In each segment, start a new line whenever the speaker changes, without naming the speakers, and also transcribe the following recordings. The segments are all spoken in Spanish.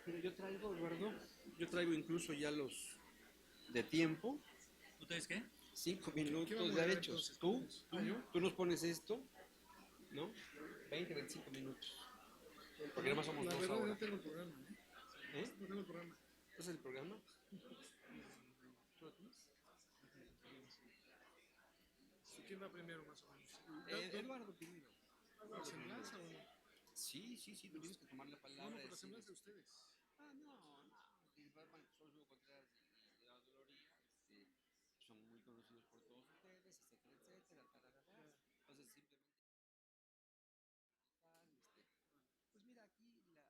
Mira, yo traigo, Eduardo, yo traigo incluso ya los de tiempo,
¿Ustedes qué?
5 minutos ya hechos. Tú nos pones esto, ¿no? 20, 25 minutos. Porque además somos
La
dos
verdad
ahora.
no tengo el programa,
¿Eh?
no tengo el programa.
¿Ese es el programa? ¿Tú lo tienes?
¿Quién va primero más o menos?
Eduardo primero.
¿La semblanza o no?
Sí, tú tienes que tomar la
No,
palabra.
pero la semblanza de ustedes.
No. Son Hugo Contreras y Eduardo Loría, son muy conocidos por todos ustedes, etcétera. Entonces simplemente pues mira, aquí Eduardo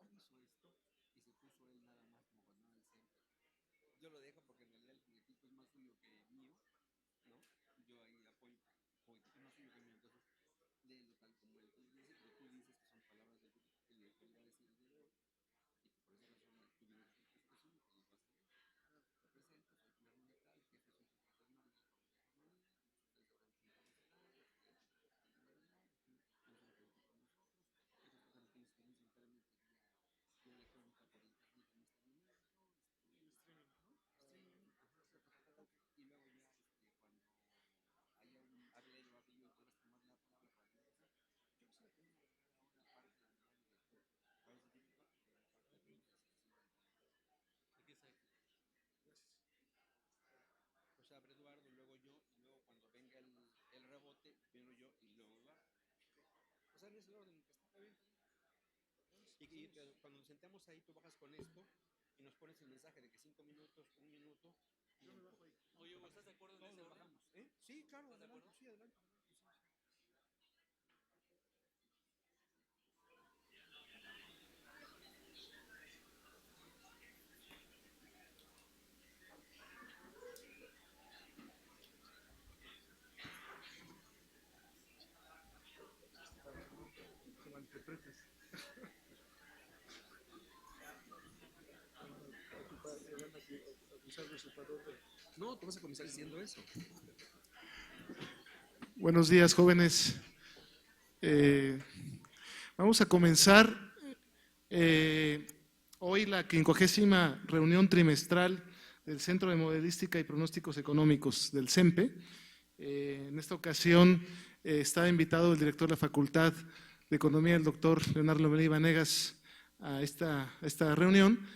hizo esto y se puso él nada más como cuando el centro. Yo lo dejo porque en realidad el juguetito es más suyo que mío, ¿no? Yo ahí apoyo porque el juguetito es más suyo que mío, entonces léelo tal como él te dice, pero tú dices que son palabras del grupo que le va a decir el de hoy y que por esa razón tú vienes a tu presentación y que les vas a leer. Te presento, soy Pilar Monetal, jefe soy secretario Hernández de Economía, muchos de ustedes habrán presentado esto, no se lo preocupen por nosotros, ellos tratan de experiencia vía electrónica por internet en este momento,
El streaming, ¿no?
streaming, y luego ya cuando haya hable yo y puedas tomar la palabra para la presentación. Yo quisiera primero dejar ahora parte del director, ahora es el director y luego parte de la presentación del director.
Aquí está.
Gracias.
O sea, abre Eduardo, luego yo, y luego cuando venga el rebote, primero yo y luego Eduardo. O sea, en ese orden que está bien. Y cuando nos sentamos ahí, tú bajas con esto y nos pones el mensaje de que 5 minutos, 1 minuto.
Yo me bajo ahí.
Oye, Hugo, ¿estás de acuerdo en
Todos
ese
nos
orden?
bajamos. Sí, claro,
¿Estás de
adelante,
acuerdo?
sí, adelante.
Que malinterpretes. Te van a acusar de usurpador.
No, tú vas a comenzar diciendo eso.
Buenos días, jóvenes. Vamos a comenzar hoy la 50ª reunión trimestral del Centro de Modelística y Pronósticos Económicos del CEMPE. En esta ocasión está invitado el director de la Facultad de Economía, el doctor Leonardo Lomelí Vanegas, a esta reunión,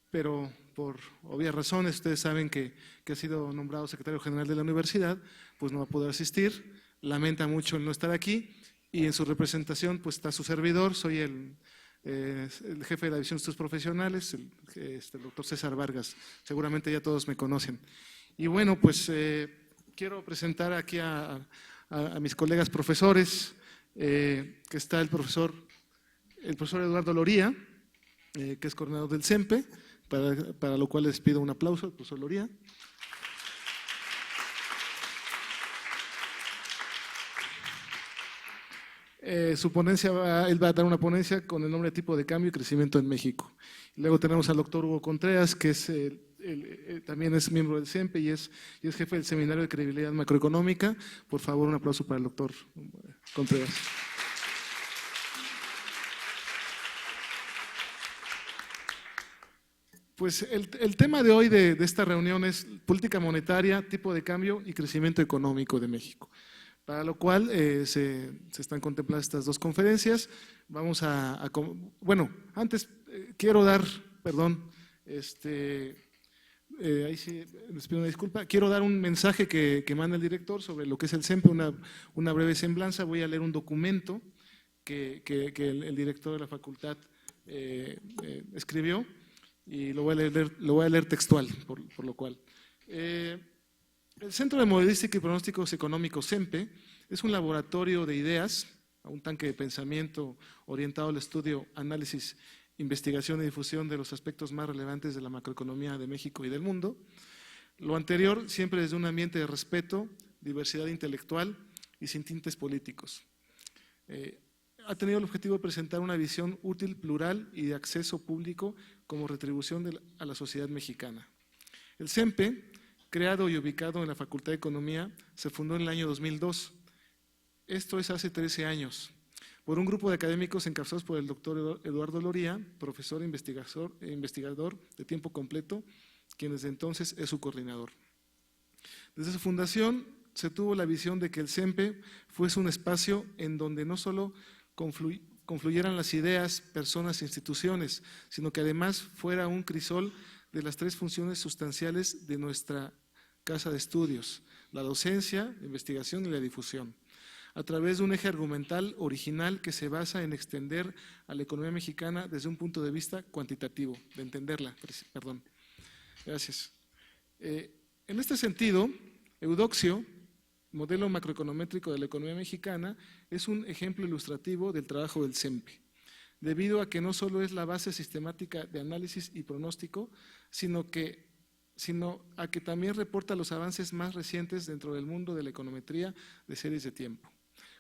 pero por obvias razones, ustedes saben que ha sido nombrado secretario general de la universidad, pues no va a poder asistir, lamenta mucho el no estar aquí, y en su representación pues está su servidor, soy el jefe de la División de Estudios Profesionales, el doctor César Vargas, seguramente ya todos me conocen. Y bueno, pues quiero presentar aquí a mis colegas profesores, que está el profesor Eduardo Loría, que es coordinador del CEMPE, para lo cual les pido un aplauso al profesor Loría. Su ponencia, él va a dar una ponencia con el nombre de Tipo de Cambio y Crecimiento en México. Luego tenemos al doctor Hugo Contreras, que es también es miembro del CEMPE y es jefe del Seminario de Credibilidad Macroeconómica. Por favor, un aplauso para el doctor Contreras. Pues el tema de hoy de esta reunión es política monetaria, tipo de cambio y crecimiento económico de México. Para lo cual se están contempladas estas dos conferencias. Vamos bueno, antes quiero dar, perdón, ahí sí les pido una disculpa, quiero dar un mensaje que manda el director sobre lo que es el CEMPE, una breve semblanza. Voy a leer un documento que el director de la facultad escribió y lo voy a leer textual, por lo cual. El Centro de Modelística y Pronósticos Económicos, CEMPE, es un laboratorio de ideas, un tanque de pensamiento orientado al estudio, análisis, investigación y difusión de los aspectos más relevantes de la macroeconomía de México y del mundo. Lo anterior siempre desde un ambiente de respeto, diversidad intelectual y sin tintes políticos. Ha tenido el objetivo de presentar una visión útil, plural y de acceso público como retribución a la sociedad mexicana. El CEMPE, creado y ubicado en la Facultad de Economía, se fundó en el año 2002. Esto es hace 13 años. por un grupo de académicos encabezados por el doctor Eduardo Loría, profesor e investigador de tiempo completo, quien desde entonces es su coordinador. Desde su fundación se tuvo la visión de que el CEMPE fuese un espacio en donde no solo confluyeran las ideas, personas e instituciones, sino que además fuera un crisol de las tres funciones sustanciales de nuestra casa de estudios: la docencia, la investigación y la difusión, a través de un eje argumental original que se basa en extender a la economía mexicana desde un punto de vista cuantitativo, de entenderla, perdón. Gracias. En este sentido, Eudoxio, modelo macroeconométrico de la economía mexicana, es un ejemplo ilustrativo del trabajo del CEMPE, debido a que no solo es la base sistemática de análisis y pronóstico, sino a que también reporta los avances más recientes dentro del mundo de la econometría de series de tiempo.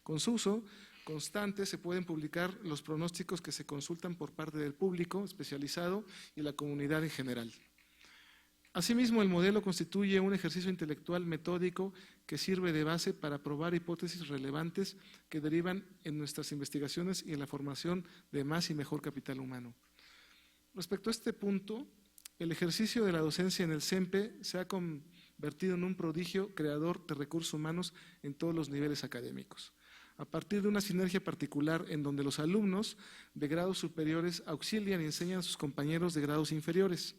Con su uso constante se pueden publicar los pronósticos que se consultan por parte del público especializado y la comunidad en general. Asimismo, el modelo constituye un ejercicio intelectual metódico que sirve de base para probar hipótesis relevantes que derivan en nuestras investigaciones y en la formación de más y mejor capital humano. Respecto a este punto, el ejercicio de la docencia en el CEMPE se ha convertido en un prodigio creador de recursos humanos en todos los niveles académicos, a partir de una sinergia particular en donde los alumnos de grados superiores auxilian y enseñan a sus compañeros de grados inferiores,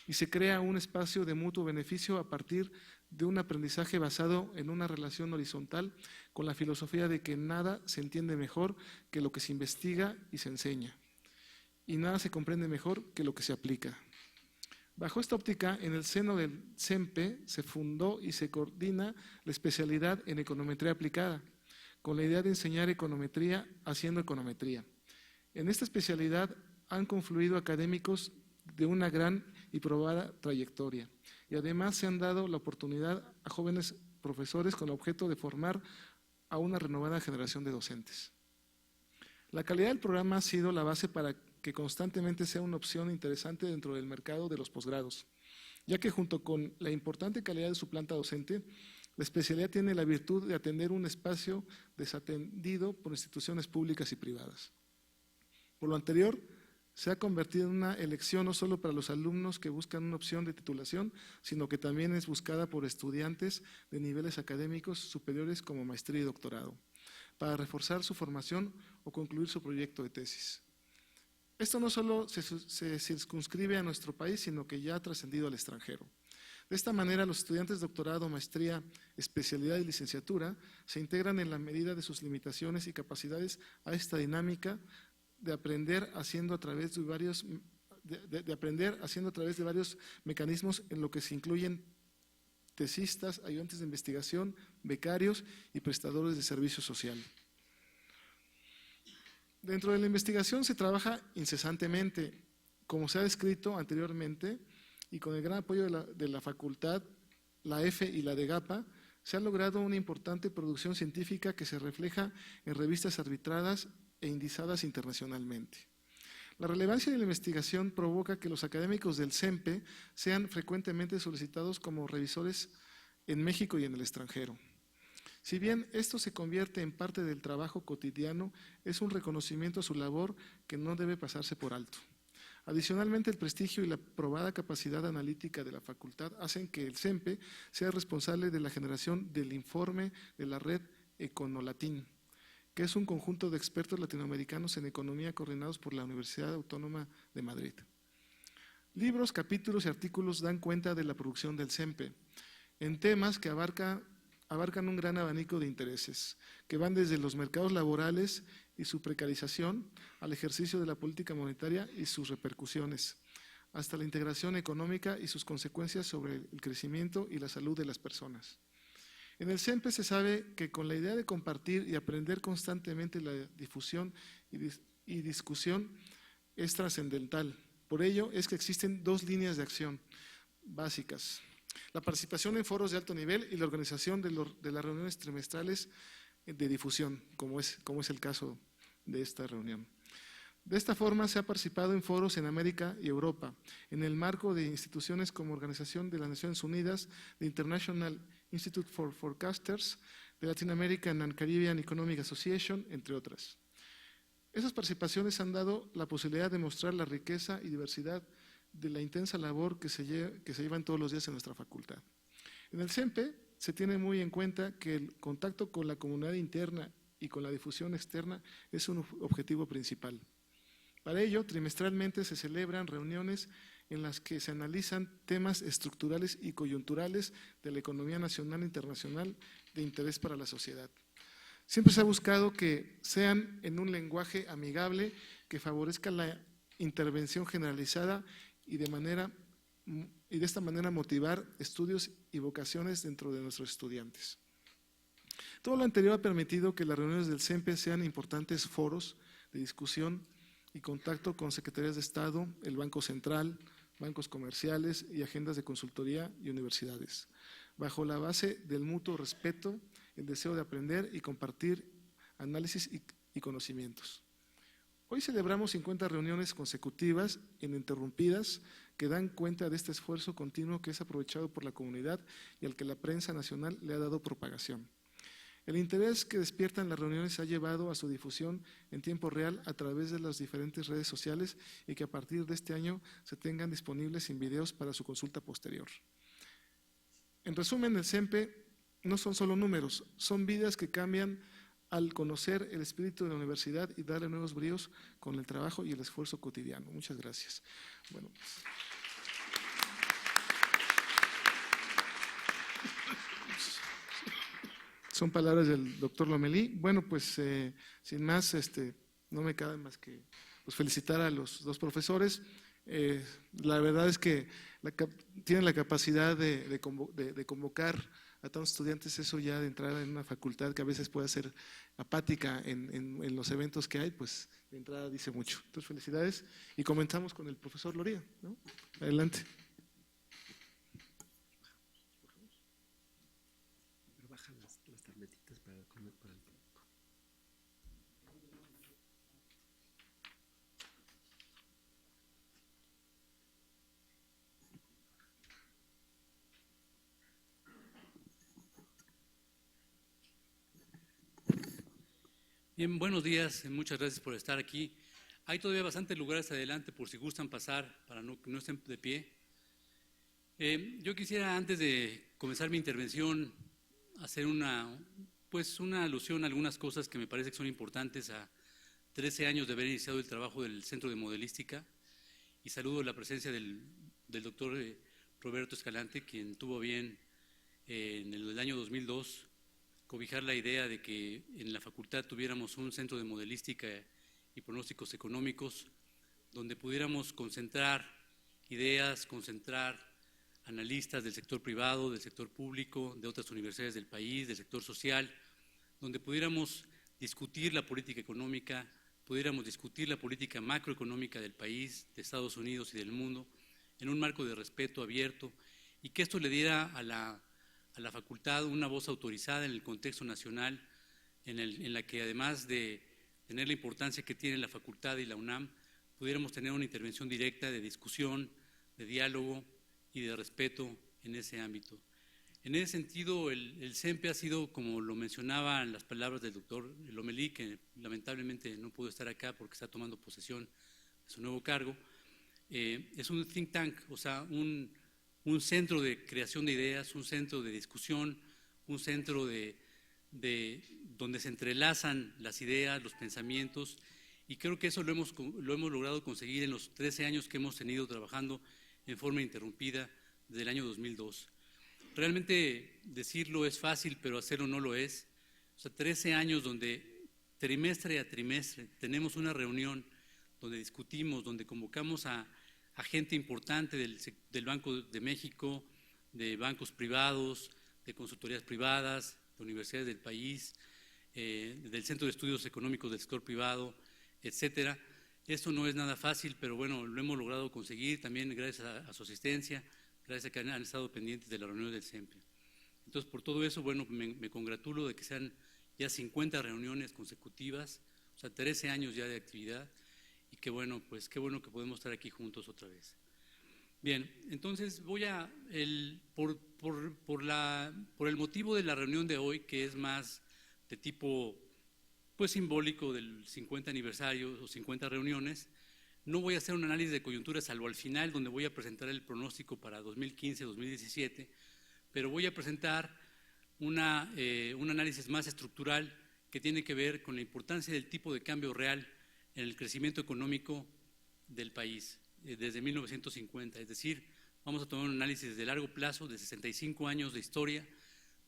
y se crea un espacio de mutuo beneficio a partir de un aprendizaje basado en una relación horizontal con la filosofía de que nada se entiende mejor que lo que se investiga y se enseña, y nada se comprende mejor que lo que se aplica. Bajo esta óptica, en el seno del CEMPE se fundó y se coordina la especialidad en econometría aplicada, con la idea de enseñar econometría haciendo econometría. En esta especialidad han confluido académicos de una gran y probada trayectoria, y además se han dado la oportunidad a jóvenes profesores con el objeto de formar a una renovada generación de docentes. La calidad del programa ha sido la base para que constantemente sea una opción interesante dentro del mercado de los posgrados, ya que junto con la importante calidad de su planta docente, la especialidad tiene la virtud de atender un espacio desatendido por instituciones públicas y privadas. Por lo anterior, se ha convertido en una elección no solo para los alumnos que buscan una opción de titulación, sino que también es buscada por estudiantes de niveles académicos superiores como maestría y doctorado, para reforzar su formación o concluir su proyecto de tesis. Esto no solo se circunscribe a nuestro país, sino que ya ha trascendido al extranjero. De esta manera, los estudiantes de doctorado, maestría, especialidad y licenciatura se integran en la medida de sus limitaciones y capacidades a esta dinámica de aprender haciendo a través de varios mecanismos en lo que se incluyen tesistas, ayudantes de investigación, becarios y prestadores de servicio social. Dentro de la investigación se trabaja incesantemente, como se ha descrito anteriormente, y con el gran apoyo de la facultad, la EFE y la DEGAPA, se ha logrado una importante producción científica que se refleja en revistas arbitradas e indizadas internacionalmente. La relevancia de la investigación provoca que los académicos del CEMPE sean frecuentemente solicitados como revisores en México y en el extranjero. Si bien esto se convierte en parte del trabajo cotidiano, es un reconocimiento a su labor que no debe pasarse por alto. Adicionalmente, el prestigio y la probada capacidad analítica de la facultad hacen que el CEMPE sea responsable de la generación del informe de la red Econolatin, que es un conjunto de expertos latinoamericanos en economía coordinados por la Universidad Autónoma de Madrid. Libros, capítulos y artículos dan cuenta de la producción del CEMPE en temas que abarcan un gran abanico de intereses, que van desde los mercados laborales y su precarización al ejercicio de la política monetaria y sus repercusiones, hasta la integración económica y sus consecuencias sobre el crecimiento y la salud de las personas. En el CEMPE se sabe que con la idea de compartir y aprender constantemente, la difusión y discusión es trascendental. Por ello es que existen dos líneas de acción básicas: la participación en foros de alto nivel y la organización de las reuniones trimestrales de difusión, como es el caso de esta reunión. De esta forma se ha participado en foros en América y Europa, en el marco de instituciones como Organización de las Naciones Unidas, the International Institute for Forecasters, the Latin American and Caribbean Economic Association, entre otras. Esas participaciones han dado la posibilidad de mostrar la riqueza y diversidad de la intensa labor que se llevan todos los días en nuestra facultad. En el CEMPE se tiene muy en cuenta que el contacto con la comunidad interna y con la difusión externa es un objetivo principal. Para ello, trimestralmente se celebran reuniones en las que se analizan temas estructurales y coyunturales de la economía nacional e internacional de interés para la sociedad. Siempre se ha buscado que sean en un lenguaje amigable que favorezca la intervención generalizada y de esta manera motivar estudios y vocaciones dentro de nuestros estudiantes. Todo lo anterior ha permitido que las reuniones del CEMPE sean importantes foros de discusión y contacto con secretarías de Estado, el Banco Central, bancos comerciales y agendas de consultoría y universidades, bajo la base del mutuo respeto, el deseo de aprender y compartir análisis y conocimientos. Hoy celebramos 50 reuniones consecutivas, ininterrumpidas, que dan cuenta de este esfuerzo continuo que es aprovechado por la comunidad y al que la prensa nacional le ha dado propagación. El interés que despiertan las reuniones ha llevado a su difusión en tiempo real a través de las diferentes redes sociales y que a partir de este año se tengan disponibles en videos para su consulta posterior. En resumen, el CEMPE no son solo números, son vidas que cambian al conocer el espíritu de la universidad y darle nuevos bríos con el trabajo y el esfuerzo cotidiano. Muchas gracias. Bueno, son palabras del doctor Lomelí. Bueno, pues sin más, no me queda más que felicitar a los dos profesores. La verdad es que tienen la capacidad de convocar a tantos estudiantes, eso ya de entrada en una facultad que a veces puede ser apática en los eventos que hay, pues de entrada dice mucho. Entonces, felicidades y comenzamos con el profesor Loría, ¿no? Adelante.
Baja las tabletitas para comer para el tiempo.
Bien, buenos días, muchas gracias por estar aquí. Hay todavía bastantes lugares adelante por si gustan pasar para que no estén de pie. Yo quisiera, antes de comenzar mi intervención, hacer una alusión a algunas cosas que me parece que son importantes a 13 años de haber iniciado el trabajo del Centro de Modelística, y saludo la presencia del doctor Roberto Escalante, quien tuvo bien en el año 2002 cobijar la idea de que en la facultad tuviéramos un centro de modelística y pronósticos económicos donde pudiéramos concentrar ideas, concentrar analistas del sector privado, del sector público, de otras universidades del país, del sector social, donde pudiéramos discutir la política económica, pudiéramos discutir la política macroeconómica del país, de Estados Unidos y del mundo, en un marco de respeto abierto, y que esto le diera a la facultad una voz autorizada en el contexto nacional, en la que además de tener la importancia que tiene la facultad y la UNAM, pudiéramos tener una intervención directa de discusión, de diálogo y de respeto en ese ámbito. En ese sentido, el CEMPE ha sido, como lo mencionaba en las palabras del doctor Lomelí, que lamentablemente no pudo estar acá porque está tomando posesión de su nuevo cargo, es un think tank, o sea, un centro de creación de ideas, un centro de discusión, un centro donde se entrelazan las ideas, los pensamientos, y creo que eso lo hemos logrado conseguir en los 13 años que hemos tenido trabajando en forma interrumpida desde el año 2002. Realmente decirlo es fácil, pero hacerlo no lo es. O sea, 13 años donde trimestre a trimestre tenemos una reunión donde discutimos, donde convocamos a gente importante del Banco de México, de bancos privados, de consultorías privadas, de universidades del país, del Centro de Estudios Económicos del Sector Privado, etcétera. Esto no es nada fácil, pero bueno, lo hemos logrado conseguir también gracias a su asistencia, gracias a que han estado pendientes de la reunión del CEMPE. Entonces, por todo eso, bueno, me congratulo de que sean ya 50 reuniones consecutivas, o sea, 13 años ya de actividad, y qué bueno, pues qué bueno que podemos estar aquí juntos otra vez. Bien, entonces voy a, por el motivo de la reunión de hoy, que es más de tipo pues simbólico del 50 aniversario o 50 reuniones. No voy a hacer un análisis de coyuntura salvo al final, donde voy a presentar el pronóstico para 2015-2017, pero voy a presentar un análisis más estructural que tiene que ver con la importancia del tipo de cambio real en el crecimiento económico del país desde 1950. Es decir, vamos a tomar un análisis de largo plazo, de 65 años de historia,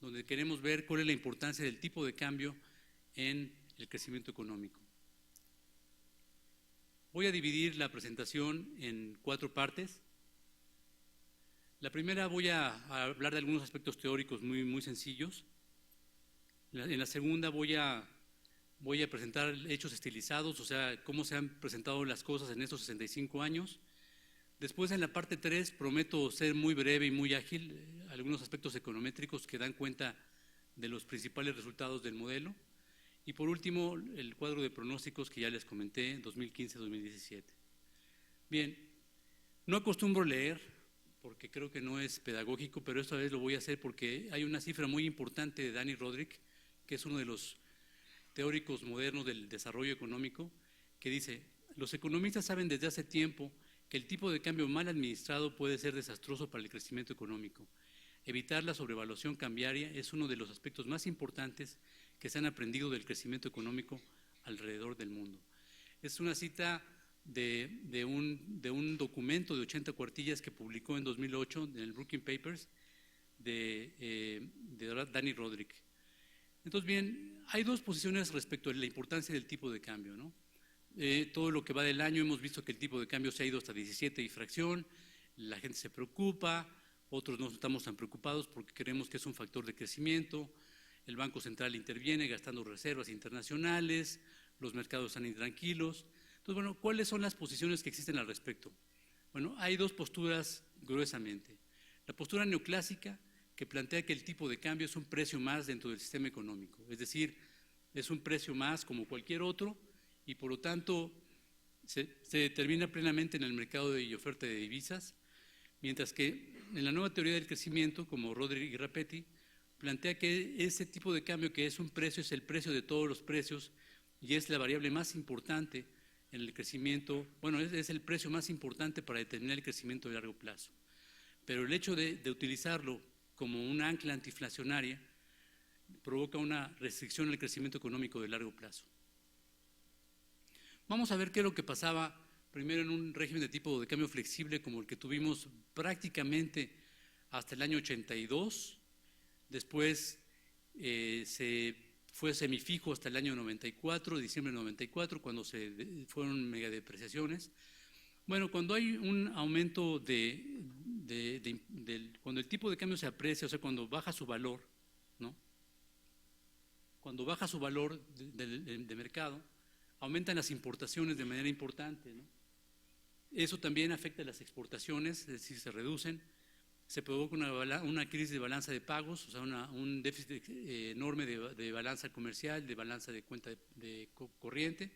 donde queremos ver cuál es la importancia del tipo de cambio en el crecimiento económico. Voy a dividir la presentación en 4 partes. La primera voy a hablar de algunos aspectos teóricos muy sencillos. En la segunda voy a presentar hechos estilizados, o sea, cómo se han presentado las cosas en estos 65 años. Después, en la parte 3, prometo ser muy breve y muy ágil, algunos aspectos econométricos que dan cuenta de los principales resultados del modelo. Y por último, el cuadro de pronósticos que ya les comenté, 2015-2017. Bien, no acostumbro leer, porque creo que no es pedagógico, pero esta vez lo voy a hacer porque hay una cifra muy importante de Dani Rodrik, que es uno de los teóricos modernos del desarrollo económico, que dice: los economistas saben desde hace tiempo que el tipo de cambio mal administrado puede ser desastroso para el crecimiento económico. Evitar la sobrevaluación cambiaria es uno de los aspectos más importantes que se han aprendido del crecimiento económico alrededor del mundo. Es una cita de un documento de 80 cuartillas que publicó en 2008 en el Brookings Papers de Dani Rodrik. Entonces, bien, hay 2 posiciones respecto a la importancia del tipo de cambio, ¿no? Todo lo que va del año hemos visto que el tipo de cambio se ha ido hasta 17 y fracción, la gente se preocupa, otros no estamos tan preocupados porque creemos que es un factor de crecimiento. El Banco Central interviene gastando reservas internacionales, los mercados están intranquilos. Entonces, bueno, ¿cuáles son las posiciones que existen al respecto? Bueno, hay 2 posturas gruesamente. La postura neoclásica, que plantea que el tipo de cambio es un precio más dentro del sistema económico, es decir, es un precio más como cualquier otro y por lo tanto se determina plenamente en el mercado de oferta de divisas, mientras que en la nueva teoría del crecimiento, como Rodrik y Rapetti, plantea que ese tipo de cambio que es un precio es el precio de todos los precios y es la variable más importante en el crecimiento, bueno, es el precio más importante para determinar el crecimiento de largo plazo. Pero el hecho de utilizarlo como una ancla antiinflacionaria provoca una restricción al crecimiento económico de largo plazo. Vamos a ver qué es lo que pasaba primero en un régimen de tipo de cambio flexible como el que tuvimos prácticamente hasta el año 82, después se fue semifijo hasta el año 94, diciembre de 94, cuando fueron megadepreciaciones. Bueno, cuando hay un aumento cuando el tipo de cambio se aprecia, o sea, cuando baja su valor, ¿no? Cuando baja su valor de mercado, aumentan las importaciones de manera importante, ¿no? Eso también afecta a las exportaciones, es decir, se reducen, se provoca una crisis de balanza de pagos, o sea, un déficit enorme de balanza comercial, de balanza de cuenta corriente,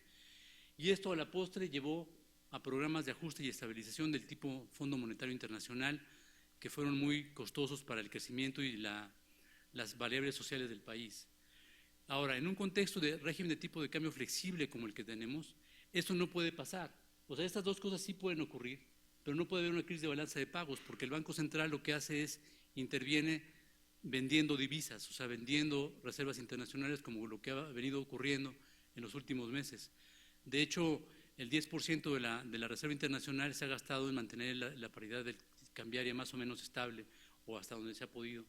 y esto a la postre llevó a programas de ajuste y estabilización del tipo Fondo Monetario Internacional que fueron muy costosos para el crecimiento y las variables sociales del país. Ahora, en un contexto de régimen de tipo de cambio flexible como el que tenemos, esto no puede pasar. O sea, estas 2 cosas sí pueden ocurrir, pero no puede haber una crisis de balanza de pagos porque el Banco Central lo que hace es interviene vendiendo divisas, o sea, vendiendo reservas internacionales como lo que ha venido ocurriendo en los últimos meses. De hecho, el 10% de la reserva internacional se ha gastado en mantener la paridad cambiaria más o menos estable o hasta donde se ha podido.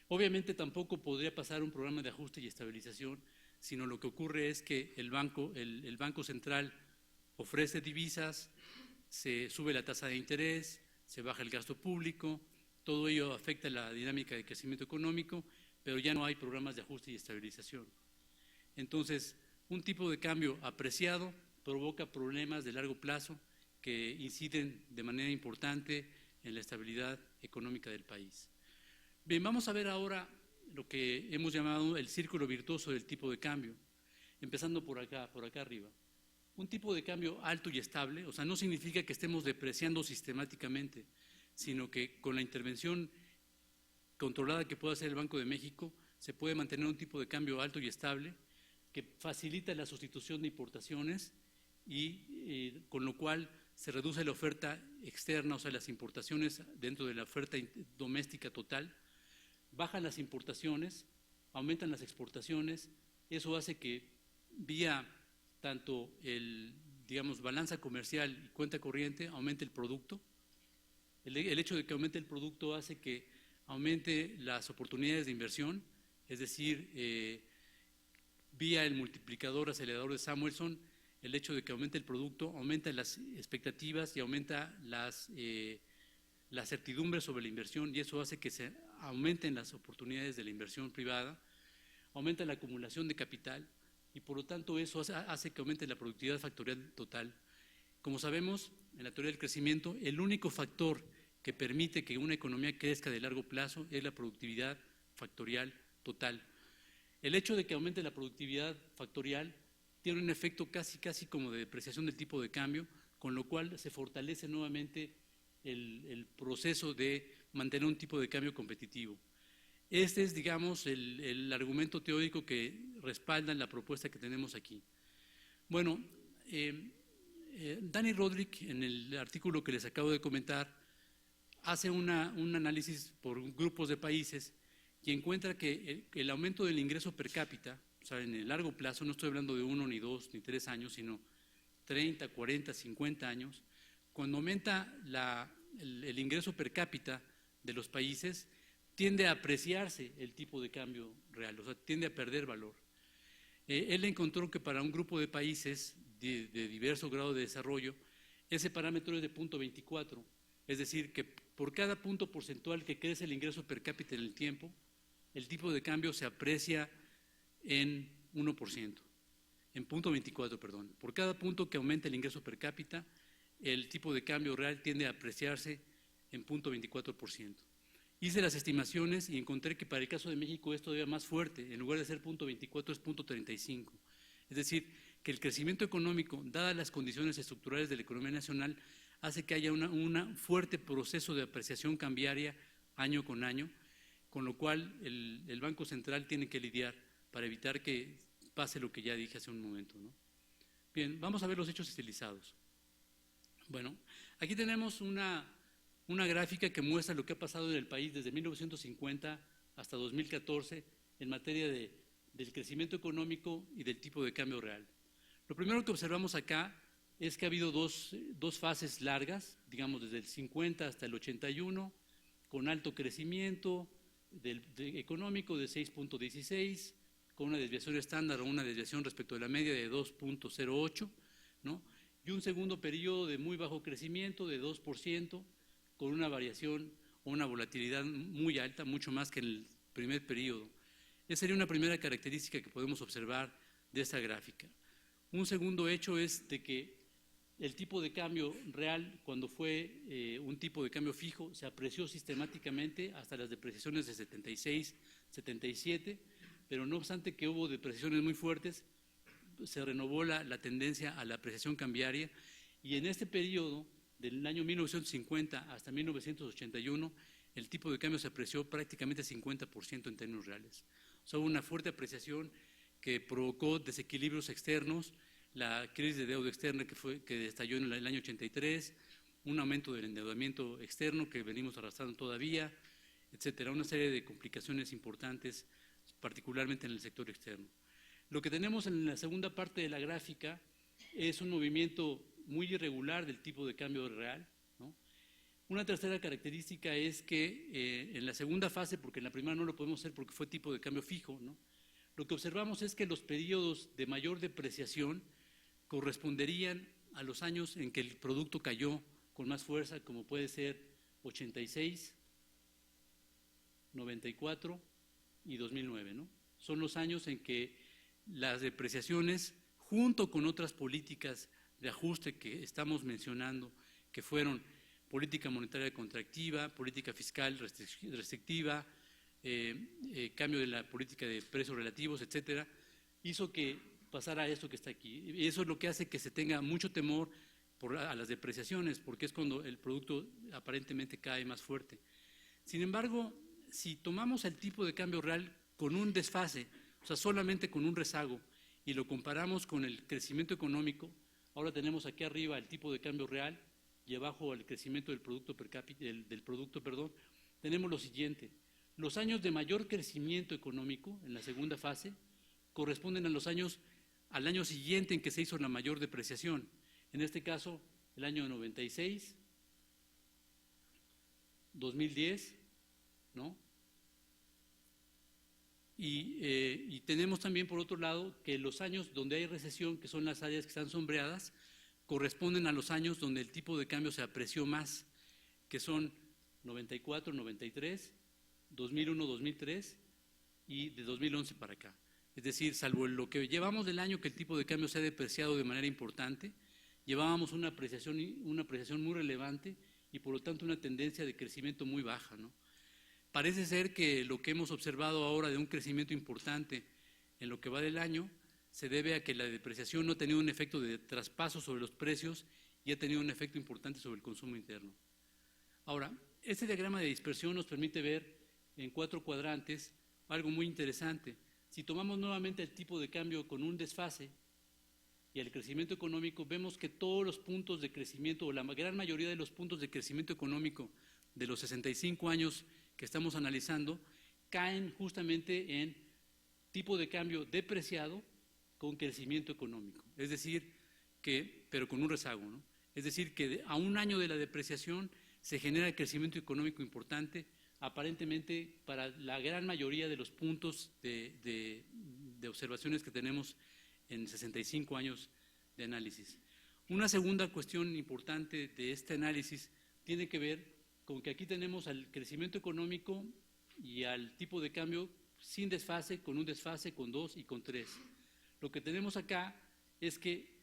Obviamente tampoco podría pasar un programa de ajuste y estabilización, sino lo que ocurre es que el Banco Central ofrece divisas, se sube la tasa de interés, se baja el gasto público, todo ello afecta la dinámica de crecimiento económico, pero ya no hay programas de ajuste y estabilización. Entonces, un tipo de cambio apreciado provoca problemas de largo plazo que inciden de manera importante en la estabilidad económica del país. Bien, vamos a ver ahora lo que hemos llamado el círculo virtuoso del tipo de cambio, empezando por acá arriba. Un tipo de cambio alto y estable, o sea, no significa que estemos depreciando sistemáticamente, sino que con la intervención controlada que puede hacer el Banco de México, se puede mantener un tipo de cambio alto y estable, que facilita la sustitución de importaciones y con lo cual se reduce la oferta externa, o sea, las importaciones dentro de la oferta doméstica total, bajan las importaciones, aumentan las exportaciones, eso hace que vía tanto digamos, balanza comercial y cuenta corriente aumente el producto. El hecho de que aumente el producto hace que aumente las oportunidades de inversión, es decir, vía el multiplicador acelerador de Samuelson, el hecho de que aumente el producto aumenta las expectativas y aumenta la certidumbre sobre la inversión, y eso hace que se aumenten las oportunidades de la inversión privada, aumenta la acumulación de capital y por lo tanto eso hace que aumente la productividad factorial total. Como sabemos, en la teoría del crecimiento, el único factor que permite que una economía crezca de largo plazo es la productividad factorial total. El hecho de que aumente la productividad factorial tiene un efecto casi como de depreciación del tipo de cambio, con lo cual se fortalece nuevamente el proceso de mantener un tipo de cambio competitivo. Este es, digamos, el argumento teórico que respalda la propuesta que tenemos aquí. Bueno, Dani Rodrik, en el artículo que les acabo de comentar, hace un análisis por grupos de países y encuentra que el aumento del ingreso per cápita, o sea, en el largo plazo, no estoy hablando de 1, ni 2, ni 3 años, sino 30, 40, 50 años, cuando aumenta el ingreso per cápita de los países, tiende a apreciarse el tipo de cambio real, o sea, tiende a perder valor. Él encontró que para un grupo de países de diverso grado de desarrollo, ese parámetro es de 0.24, es decir, que por cada punto porcentual que crece el ingreso per cápita en el tiempo, el tipo de cambio se aprecia en 1%, en 0.24, perdón. Por cada punto que aumenta el ingreso per cápita, el tipo de cambio real tiende a apreciarse en 0.24%. Hice las estimaciones y encontré que para el caso de México es todavía más fuerte, en lugar de ser 0.24 es 0.35. Es decir, que el crecimiento económico, dadas las condiciones estructurales de la economía nacional, hace que haya un fuerte proceso de apreciación cambiaria año con año, con lo cual el Banco Central tiene que lidiar para evitar que pase lo que ya dije hace un momento, ¿no? Bien, vamos a ver los hechos estilizados. Bueno, aquí tenemos una gráfica que muestra lo que ha pasado en el país desde 1950 hasta 2014 en materia del crecimiento económico y del tipo de cambio real. Lo primero que observamos acá es que ha habido dos fases largas, digamos desde el 50 hasta el 81, con alto crecimiento económico de 6.16, con una desviación estándar o una desviación respecto de la media de 2.08, ¿no? Y un segundo periodo de muy bajo crecimiento de 2%, con una variación o una volatilidad muy alta, mucho más que en el primer periodo. Esa sería una primera característica que podemos observar de esta gráfica. Un segundo hecho es de que el tipo de cambio real, cuando fue un tipo de cambio fijo, se apreció sistemáticamente hasta las depreciaciones de 76, 77, pero no obstante que hubo depreciaciones muy fuertes, se renovó la tendencia a la apreciación cambiaria y en este periodo, del año 1950 hasta 1981, el tipo de cambio se apreció prácticamente 50% en términos reales. O sea, hubo una fuerte apreciación que provocó desequilibrios externos, la crisis de deuda externa que estalló en el año 83, un aumento del endeudamiento externo que venimos arrastrando todavía, etcétera, una serie de complicaciones importantes, particularmente en el sector externo. Lo que tenemos en la segunda parte de la gráfica es un movimiento muy irregular del tipo de cambio real, ¿no? Una tercera característica es que en la segunda fase, porque en la primera no lo podemos hacer porque fue tipo de cambio fijo, ¿no? Lo que observamos es que los periodos de mayor depreciación corresponderían a los años en que el producto cayó con más fuerza, como puede ser 86, 94 y 2009, ¿no? Son los años en que las depreciaciones, junto con otras políticas de ajuste que estamos mencionando, que fueron política monetaria contractiva, política fiscal restrictiva, cambio de la política de precios relativos, etcétera, hizo que pasara esto que está aquí. Y eso es lo que hace que se tenga mucho temor a las depreciaciones, porque es cuando el producto aparentemente cae más fuerte. Sin embargo, si tomamos el tipo de cambio real con un desfase, o sea, solamente con un rezago, y lo comparamos con el crecimiento económico, ahora tenemos aquí arriba el tipo de cambio real y abajo el crecimiento del producto per cápita, tenemos lo siguiente. Los años de mayor crecimiento económico en la segunda fase corresponden al año siguiente en que se hizo la mayor depreciación. En este caso, el año 96, 2010, ¿no? Y tenemos también, por otro lado, que los años donde hay recesión, que son las áreas que están sombreadas, corresponden a los años donde el tipo de cambio se apreció más, que son 94, 93, 2001, 2003 y de 2011 para acá. Es decir, salvo lo que llevamos del año que el tipo de cambio se ha depreciado de manera importante, llevábamos una apreciación muy relevante y por lo tanto una tendencia de crecimiento muy baja, ¿no? Parece ser que lo que hemos observado ahora de un crecimiento importante en lo que va del año se debe a que la depreciación no ha tenido un efecto de traspaso sobre los precios y ha tenido un efecto importante sobre el consumo interno. Ahora, este diagrama de dispersión nos permite ver en 4 cuadrantes algo muy interesante. Si tomamos nuevamente el tipo de cambio con un desfase y el crecimiento económico, vemos que todos los puntos de crecimiento, o la gran mayoría de los puntos de crecimiento económico de los 65 años que estamos analizando, caen justamente en tipo de cambio depreciado con crecimiento económico. Es decir, pero con un rezago, ¿no? Es decir, que a un año de la depreciación se genera crecimiento económico importante, aparentemente para la gran mayoría de los puntos de observaciones que tenemos en 65 años de análisis. Una segunda cuestión importante de este análisis tiene que ver con que aquí tenemos al crecimiento económico y al tipo de cambio sin desfase, con un desfase, con 2 y con 3. Lo que tenemos acá es que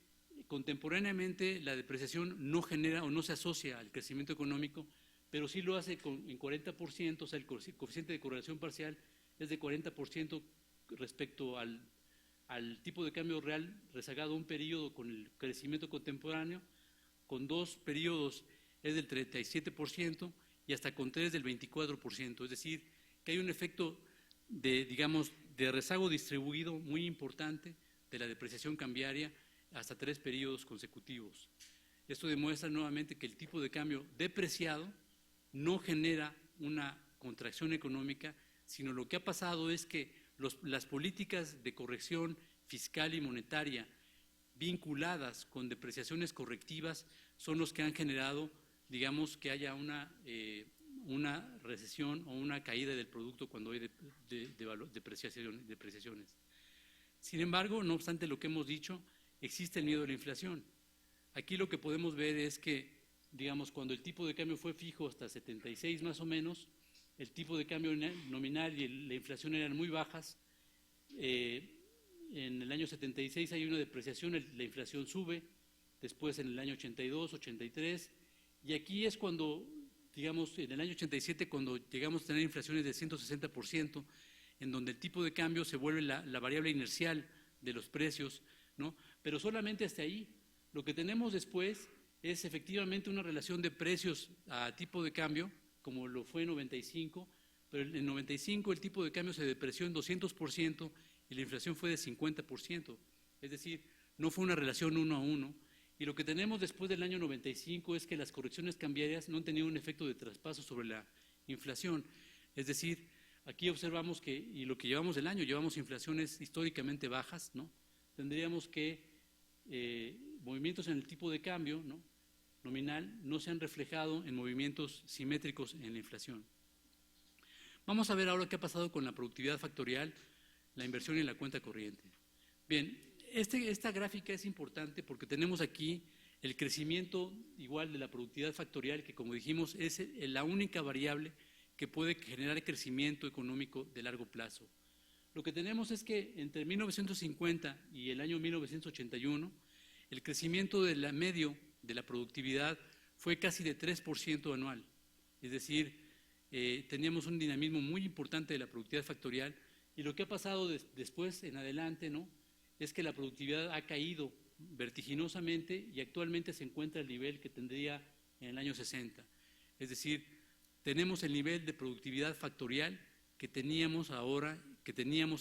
contemporáneamente la depreciación no genera o no se asocia al crecimiento económico, pero sí lo hace en 40%, o sea, el coeficiente de correlación parcial es de 40% respecto al tipo de cambio real rezagado un periodo con el crecimiento contemporáneo, con 2 periodos es del 37% y hasta con 3 del 24%, es decir, que hay un efecto de rezago distribuido muy importante de la depreciación cambiaria hasta 3 periodos consecutivos. Esto demuestra nuevamente que el tipo de cambio depreciado no genera una contracción económica, sino lo que ha pasado es que las políticas de corrección fiscal y monetaria vinculadas con depreciaciones correctivas son los que han generado, digamos, que haya una recesión o una caída del producto cuando hay depreciaciones. Sin embargo, no obstante lo que hemos dicho, existe el miedo a la inflación. Aquí lo que podemos ver es que, digamos, cuando el tipo de cambio fue fijo hasta 76 más o menos, el tipo de cambio nominal y la inflación eran muy bajas. En el año 76 hay una depreciación, la inflación sube, después en el año 82, 83, y aquí es cuando, digamos, en el año 87, cuando llegamos a tener inflaciones de 160%, en donde el tipo de cambio se vuelve la variable inercial de los precios, ¿no? Pero solamente hasta ahí. Lo que tenemos después es efectivamente una relación de precios a tipo de cambio, como lo fue en 95, pero en 95 el tipo de cambio se depreció en 200% y la inflación fue de 50%, es decir, no fue una relación 1 a 1. Y lo que tenemos después del año 95 es que las correcciones cambiarias no han tenido un efecto de traspaso sobre la inflación, es decir, aquí observamos que, y lo que llevamos del año, llevamos inflaciones históricamente bajas, ¿no? Tendríamos que movimientos en el tipo de cambio, ¿no?, nominal no se han reflejado en movimientos simétricos en la inflación. Vamos a ver ahora qué ha pasado con la productividad factorial, la inversión y la cuenta corriente. Bien, esta gráfica es importante porque tenemos aquí el crecimiento igual de la productividad factorial, que como dijimos es la única variable que puede generar crecimiento económico de largo plazo. Lo que tenemos es que entre 1950 y el año 1981, el crecimiento medio de la productividad fue casi de 3% anual. Es decir, teníamos un dinamismo muy importante de la productividad factorial, y lo que ha pasado después en adelante, ¿no?, es que la productividad ha caído vertiginosamente y actualmente se encuentra al nivel que tendría en el año 60. Es decir, tenemos el nivel de productividad factorial que teníamos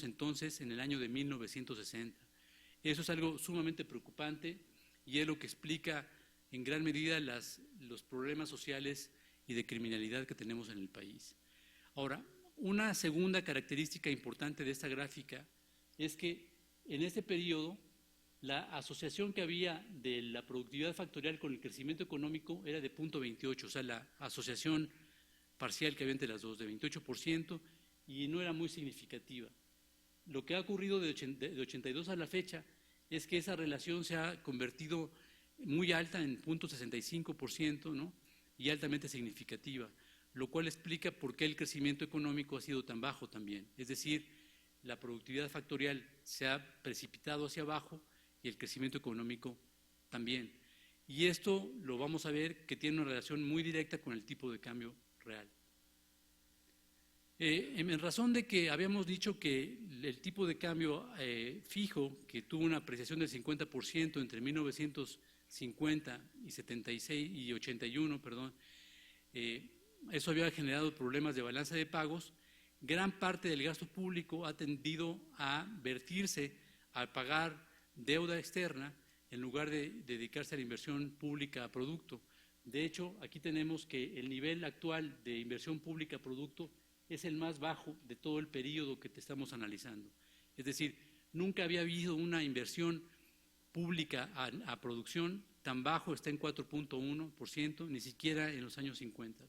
entonces en el año de 1960. Eso es algo sumamente preocupante y es lo que explica en gran medida los problemas sociales y de criminalidad que tenemos en el país. Ahora, una segunda característica importante de esta gráfica es que en este periodo la asociación que había de la productividad factorial con el crecimiento económico era de 0.28, o sea, la asociación parcial que había entre las dos, de 28%, y no era muy significativa. Lo que ha ocurrido de 82 a la fecha es que esa relación se ha convertido muy alta en 0.65%, ¿no? Y altamente significativa, lo cual explica por qué el crecimiento económico ha sido tan bajo también. Es decir, la productividad factorial se ha precipitado hacia abajo y el crecimiento económico también. Y esto lo vamos a ver que tiene una relación muy directa con el tipo de cambio real. En razón de que habíamos dicho que el tipo de cambio fijo, que tuvo una apreciación del 50% entre 1950 y 76 y 81, perdón, eso había generado problemas de balanza de pagos. Gran parte del gasto público ha tendido a vertirse a pagar deuda externa en lugar de dedicarse a la inversión pública a producto. De hecho, aquí tenemos que el nivel actual de inversión pública a producto es el más bajo de todo el periodo que te estamos analizando. Es decir, nunca había habido una inversión pública a producción tan bajo, está en 4.1%, ni siquiera en los años 50.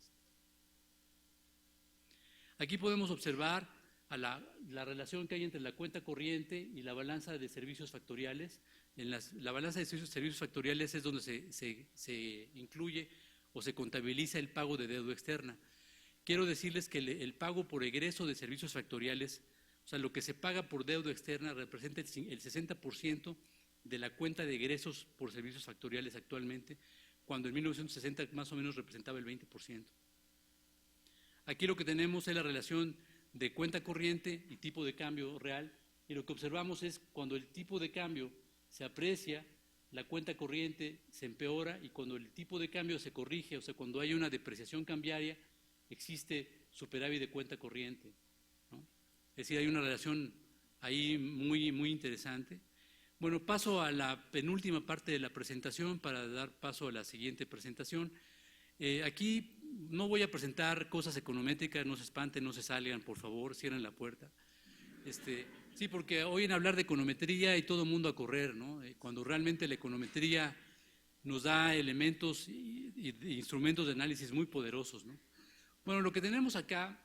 Aquí podemos observar la relación que hay entre la cuenta corriente y la balanza de servicios factoriales. La balanza de servicios factoriales es donde se incluye o se contabiliza el pago de deuda externa. Quiero decirles que el pago por egreso de servicios factoriales, o sea, lo que se paga por deuda externa representa el 60% de la cuenta de egresos por servicios factoriales actualmente, cuando en 1960 más o menos representaba el 20%. Aquí lo que tenemos es la relación de cuenta corriente y tipo de cambio real, y lo que observamos es cuando el tipo de cambio se aprecia, la cuenta corriente se empeora, y cuando el tipo de cambio se corrige, o sea, cuando hay una depreciación cambiaria, existe superávit de cuenta corriente, ¿no? Es decir, hay una relación ahí muy, muy interesante. Bueno, paso a la penúltima parte de la presentación para dar paso a la siguiente presentación. Aquí no voy a presentar cosas econométricas, no se espanten, no se salgan, por favor, cierren la puerta. Sí, porque oyen hablar de econometría y todo el mundo a correr, ¿no? Cuando realmente la econometría nos da elementos e instrumentos de análisis muy poderosos, ¿no? Bueno, lo que tenemos acá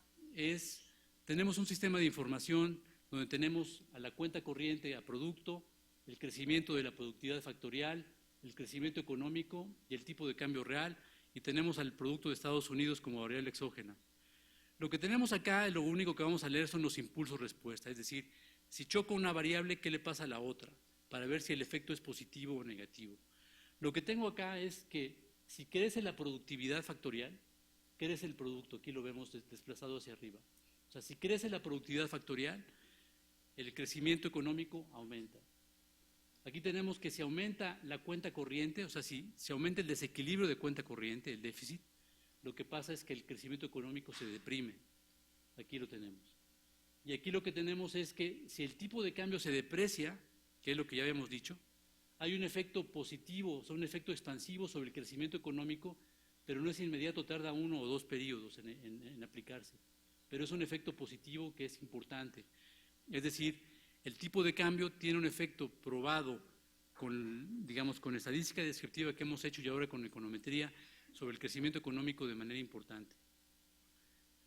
tenemos un sistema de información donde tenemos a la cuenta corriente a producto, el crecimiento de la productividad factorial, el crecimiento económico y el tipo de cambio real, y tenemos al producto de Estados Unidos como variable exógena. Lo que tenemos acá, lo único que vamos a leer son los impulsos respuesta, es decir, si choca una variable, ¿qué le pasa a la otra? Para ver si el efecto es positivo o negativo. Lo que tengo acá es que si crece la productividad factorial, crece el producto, aquí lo vemos desplazado hacia arriba. O sea, si crece la productividad factorial, el crecimiento económico aumenta. Aquí tenemos que si aumenta la cuenta corriente, o sea, si aumenta el desequilibrio de cuenta corriente, el déficit, lo que pasa es que el crecimiento económico se deprime. Aquí lo tenemos. Y aquí lo que tenemos es que si el tipo de cambio se deprecia, que es lo que ya habíamos dicho, hay un efecto positivo, o sea, un efecto expansivo sobre el crecimiento económico, pero no es inmediato, tarda 1 o 2 periodos en aplicarse. Pero es un efecto positivo que es importante. Es decir, el tipo de cambio tiene un efecto probado con estadística descriptiva que hemos hecho y ahora con econometría sobre el crecimiento económico de manera importante.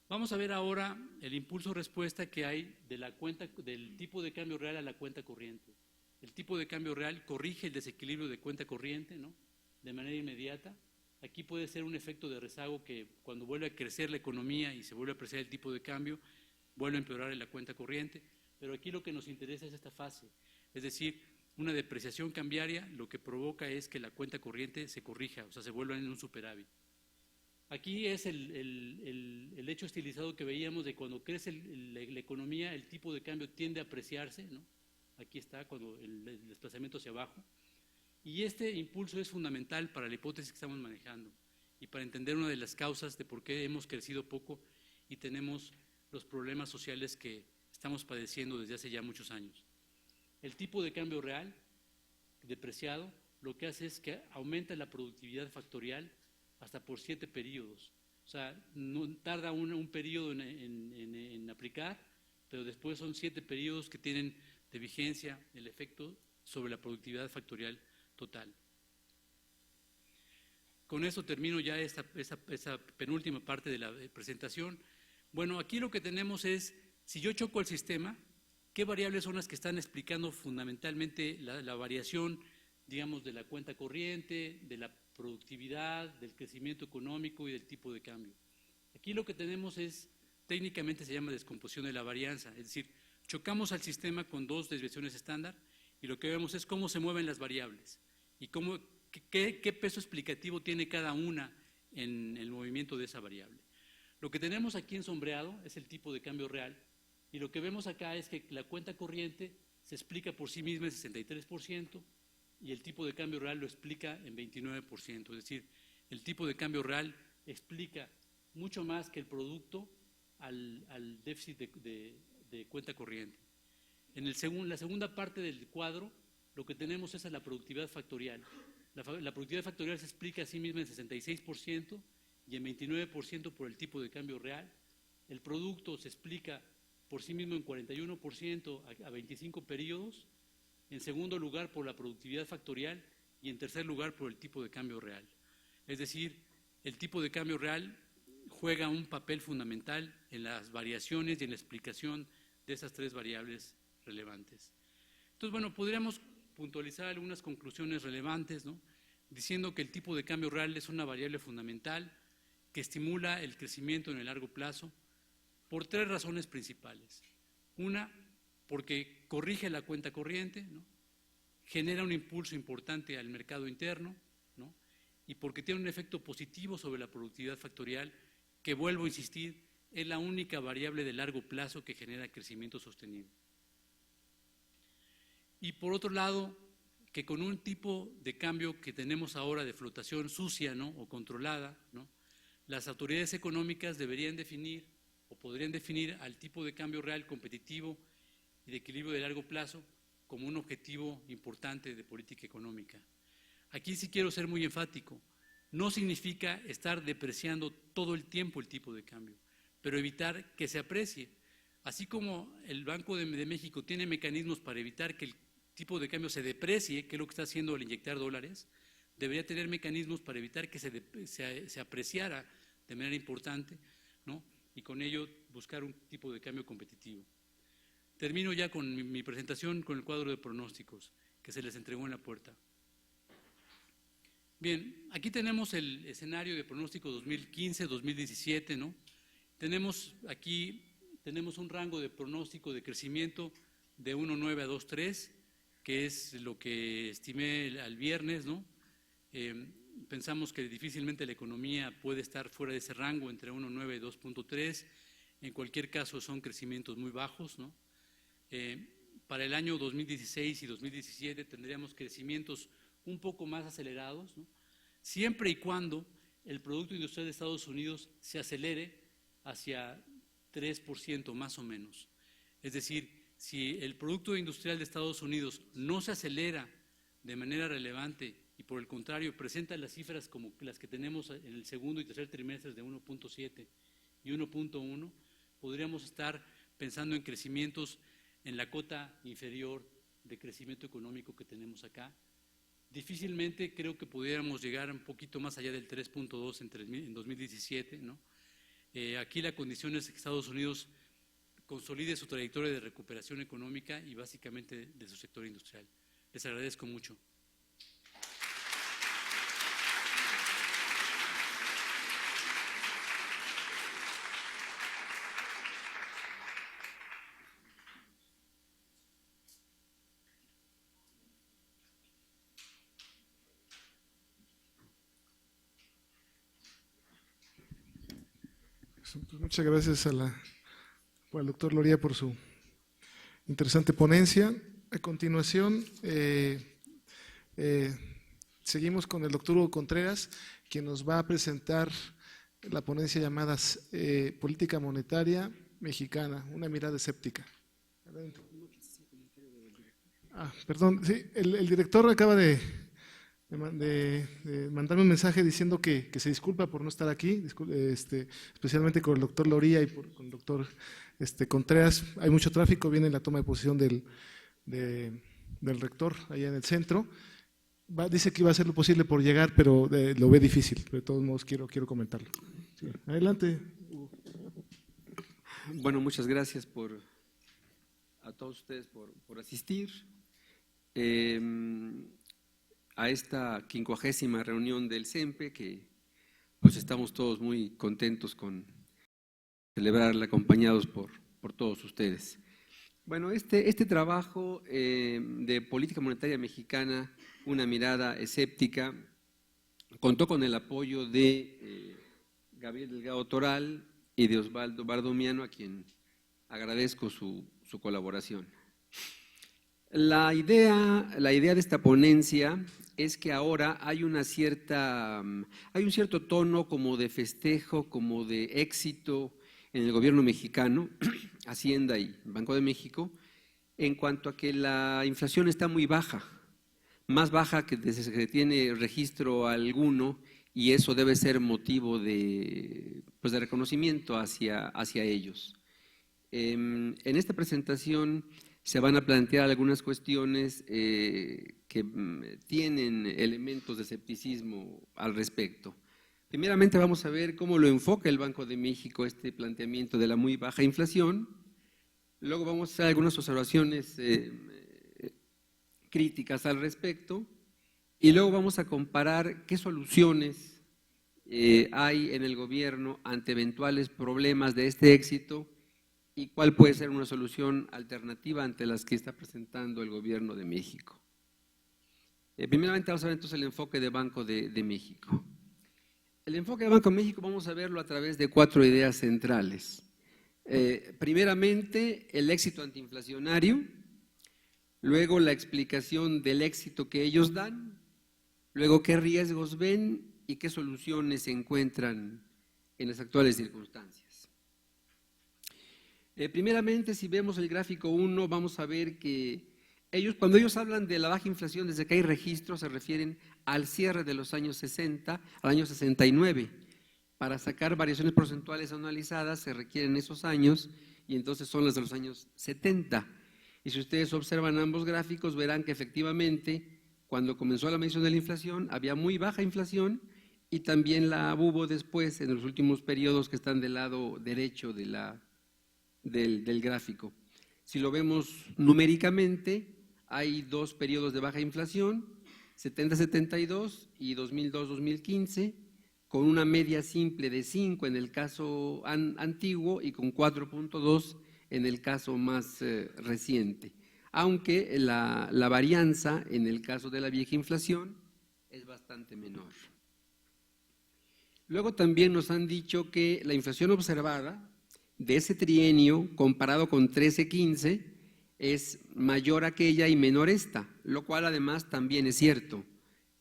Vamos a ver ahora el impulso respuesta que hay del tipo de cambio real a la cuenta corriente. El tipo de cambio real corrige el desequilibrio de cuenta corriente, ¿no?, de manera inmediata. Aquí puede ser un efecto de rezago que cuando vuelve a crecer la economía y se vuelve a apreciar el tipo de cambio, vuelve a empeorar en la cuenta corriente, pero aquí lo que nos interesa es esta fase, es decir, una depreciación cambiaria lo que provoca es que la cuenta corriente se corrija, o sea, se vuelva en un superávit. Aquí es el hecho estilizado que veíamos de cuando crece la economía, el tipo de cambio tiende a apreciarse, ¿no? Aquí está, cuando el desplazamiento hacia abajo. Y este impulso es fundamental para la hipótesis que estamos manejando y para entender una de las causas de por qué hemos crecido poco y tenemos los problemas sociales que estamos padeciendo desde hace ya muchos años. El tipo de cambio real depreciado, lo que hace es que aumenta la productividad factorial hasta por 7 periodos. O sea, no tarda un periodo en aplicar, pero después son 7 periodos que tienen de vigencia el efecto sobre la productividad factorial total. Con eso termino ya esa penúltima parte de la presentación. Bueno, aquí lo que tenemos es, si yo choco el sistema, ¿qué variables son las que están explicando fundamentalmente la variación, digamos, de la cuenta corriente, de la productividad, del crecimiento económico y del tipo de cambio? Aquí lo que tenemos es, técnicamente se llama descomposición de la varianza, es decir, chocamos al sistema con 2 desviaciones estándar y lo que vemos es cómo se mueven las variables y qué peso explicativo tiene cada una en el movimiento de esa variable. Lo que tenemos aquí en sombreado es el tipo de cambio real y lo que vemos acá es que la cuenta corriente se explica por sí misma en 63% y el tipo de cambio real lo explica en 29%, es decir, el tipo de cambio real explica mucho más que el producto al déficit de cuenta corriente. En la segunda parte del cuadro, lo que tenemos es la productividad factorial. La productividad factorial se explica a sí misma en 66% y en 29% por el tipo de cambio real. El producto se explica por sí mismo en 41% a 25 periodos, en segundo lugar por la productividad factorial y en tercer lugar por el tipo de cambio real. Es decir, el tipo de cambio real juega un papel fundamental en las variaciones y en la explicación de esas 3 variables relevantes. Entonces, bueno, podríamos puntualizar algunas conclusiones relevantes, ¿no? Diciendo que el tipo de cambio real es una variable fundamental que estimula el crecimiento en el largo plazo por 3 razones principales. Una, porque corrige la cuenta corriente, ¿no? Genera un impulso importante al mercado interno, ¿no? Y porque tiene un efecto positivo sobre la productividad factorial que, vuelvo a insistir, es la única variable de largo plazo que genera crecimiento sostenido. Y por otro lado, que con un tipo de cambio que tenemos ahora de flotación sucia, ¿no? O controlada, ¿no? Las autoridades económicas deberían definir o podrían definir al tipo de cambio real competitivo y de equilibrio de largo plazo como un objetivo importante de política económica. Aquí sí quiero ser muy enfático. No significa estar depreciando todo el tiempo el tipo de cambio, pero evitar que se aprecie. Así como el Banco de México tiene mecanismos para evitar que el tipo de cambio se deprecie, que es lo que está haciendo al inyectar dólares, debería tener mecanismos para evitar que se apreciara de manera importante, ¿no? Y con ello buscar un tipo de cambio competitivo. Termino ya con mi presentación con el cuadro de pronósticos que se les entregó en la puerta. Bien, aquí tenemos el escenario de pronóstico 2015-2017, ¿no? Tenemos un rango de pronóstico de crecimiento de 1.9 a 2.3, que es lo que estimé al viernes, ¿no? Pensamos que difícilmente la economía puede estar fuera de ese rango entre 1.9 y 2.3. En cualquier caso son crecimientos muy bajos, ¿no? Para el año 2016 y 2017 tendríamos crecimientos un poco más acelerados, ¿no? Siempre y cuando el Producto Industrial de Estados Unidos se acelere hacia 3% más o menos. Es decir, si el Producto Industrial de Estados Unidos no se acelera de manera relevante y por el contrario presenta las cifras como las que tenemos en el segundo y tercer trimestre de 1.7 y 1.1, podríamos estar pensando en crecimientos en la cota inferior de crecimiento económico que tenemos acá. Difícilmente creo que pudiéramos llegar un poquito más allá del 3.2 en 2017, ¿no? Aquí la condición es que Estados Unidos consolide su trayectoria de recuperación económica y básicamente de su sector industrial. Les agradezco mucho.
Pues muchas gracias al doctor Loría por su interesante ponencia. A continuación, seguimos con el doctor Hugo Contreras, quien nos va a presentar la ponencia llamada Política Monetaria Mexicana, una mirada escéptica. Adelante. Perdón, sí, el director acaba de mandarme un mensaje diciendo que se disculpa por no estar aquí, especialmente con el doctor Loría y con el doctor Contreras. Hay mucho tráfico, viene la toma de posición del rector allá en el centro. Dice que iba a hacer lo posible por llegar, pero lo ve difícil. Pero de todos modos quiero comentarlo. Sí, adelante, Hugo.
Bueno, muchas gracias a todos ustedes por asistir a esta 50ª reunión del CEMPE, que pues estamos todos muy contentos con celebrarla, acompañados por todos ustedes. Bueno, este trabajo de política monetaria mexicana, una mirada escéptica, contó con el apoyo de Gabriel Delgado Toral y de Osvaldo Bardomiano, a quien agradezco su colaboración. La idea de esta ponencia es que ahora hay un cierto tono como de festejo, como de éxito en el gobierno mexicano, Hacienda y Banco de México, en cuanto a que la inflación está muy baja, más baja que desde que tiene registro alguno, y eso debe ser motivo de reconocimiento hacia ellos. En esta presentación se van a plantear algunas cuestiones que tienen elementos de escepticismo al respecto. Primeramente vamos a ver cómo lo enfoca el Banco de México este planteamiento de la muy baja inflación. Luego vamos a hacer algunas observaciones críticas al respecto y luego vamos a comparar qué soluciones hay en el gobierno ante eventuales problemas de este éxito y cuál puede ser una solución alternativa ante las que está presentando el gobierno de México. Primeramente vamos a ver entonces el enfoque de Banco de México. El enfoque de Banco de México vamos a verlo a través de 4 ideas centrales. Primeramente, el éxito antiinflacionario, luego la explicación del éxito que ellos dan, luego qué riesgos ven y qué soluciones se encuentran en las actuales circunstancias. Primeramente, si vemos el gráfico 1, vamos a ver que cuando ellos hablan de la baja inflación, desde que hay registros, se refieren al cierre de los años 60, al año 69. Para sacar variaciones porcentuales anualizadas se requieren esos años y entonces son las de los años 70. Y si ustedes observan ambos gráficos, verán que efectivamente, cuando comenzó la medición de la inflación, había muy baja inflación y también la hubo después en los últimos periodos que están del lado derecho del gráfico. Si lo vemos numéricamente, hay 2 periodos de baja inflación, 70-72 y 2002-2015, con una media simple de 5 en el caso antiguo y con 4.2 en el caso más reciente, aunque la varianza en el caso de la vieja inflación es bastante menor. Luego también nos han dicho que la inflación observada de ese trienio comparado con 13-15 es mayor aquella y menor esta, lo cual además también es cierto.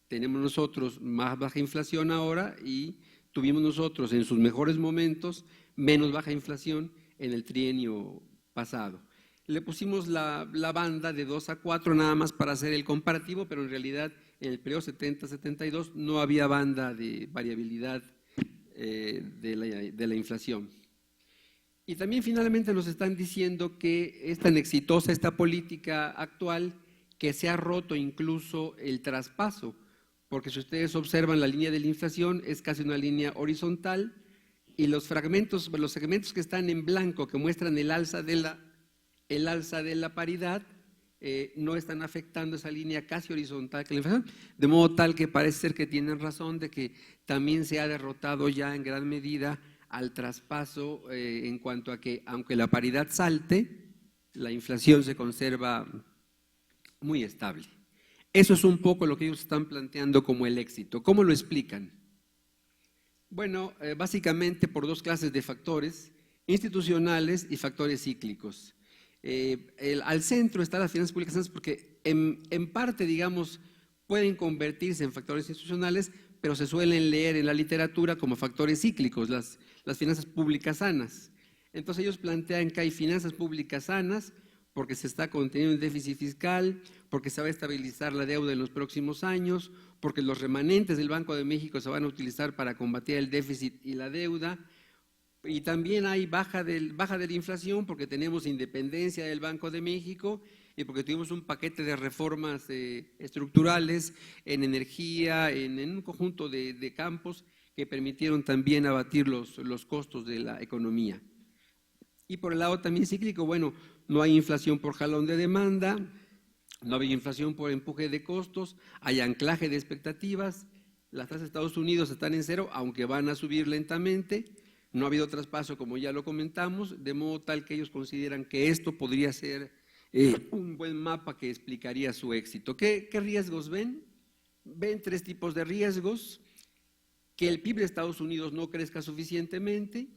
Tenemos nosotros más baja inflación ahora y tuvimos nosotros en sus mejores momentos menos baja inflación en el trienio pasado. Le pusimos la banda de 2 a 4 nada más para hacer el comparativo, pero en realidad en el periodo 70-72 no había banda de variabilidad de la inflación. Y también finalmente nos están diciendo que es tan exitosa esta política actual que se ha roto incluso el traspaso, porque si ustedes observan la línea de la inflación es casi una línea horizontal y los segmentos que están en blanco que muestran el alza de la paridad no están afectando esa línea casi horizontal que la inflación, de modo tal que parece ser que tienen razón de que también se ha derrotado ya en gran medida al traspaso en cuanto a que aunque la paridad salte, la inflación se conserva muy estable. Eso es un poco lo que ellos están planteando como el éxito. ¿Cómo lo explican? Bueno, básicamente por 2 clases de factores, institucionales y factores cíclicos. Al centro están las finanzas públicas porque en parte, digamos, pueden convertirse en factores institucionales, pero se suelen leer en la literatura como factores cíclicos, las finanzas públicas sanas. Entonces ellos plantean que hay finanzas públicas sanas
porque se está conteniendo el déficit fiscal, porque se va a estabilizar la deuda en los próximos años, porque los remanentes del Banco de México se van a utilizar para combatir el déficit y la deuda, y también hay baja de la inflación porque tenemos independencia del Banco de México y porque tuvimos un paquete de reformas estructurales en energía, en un conjunto de campos que permitieron también abatir los costos de la economía. Y por el lado también cíclico, bueno, no hay inflación por jalón de demanda, no hay inflación por empuje de costos, hay anclaje de expectativas, las tasas de Estados Unidos están en cero, aunque van a subir lentamente, no ha habido traspaso, como ya lo comentamos, de modo tal que ellos consideran que esto podría ser un buen mapa que explicaría su éxito. ¿Qué riesgos ven? Ven 3 tipos de riesgos: que el PIB de Estados Unidos no crezca suficientemente,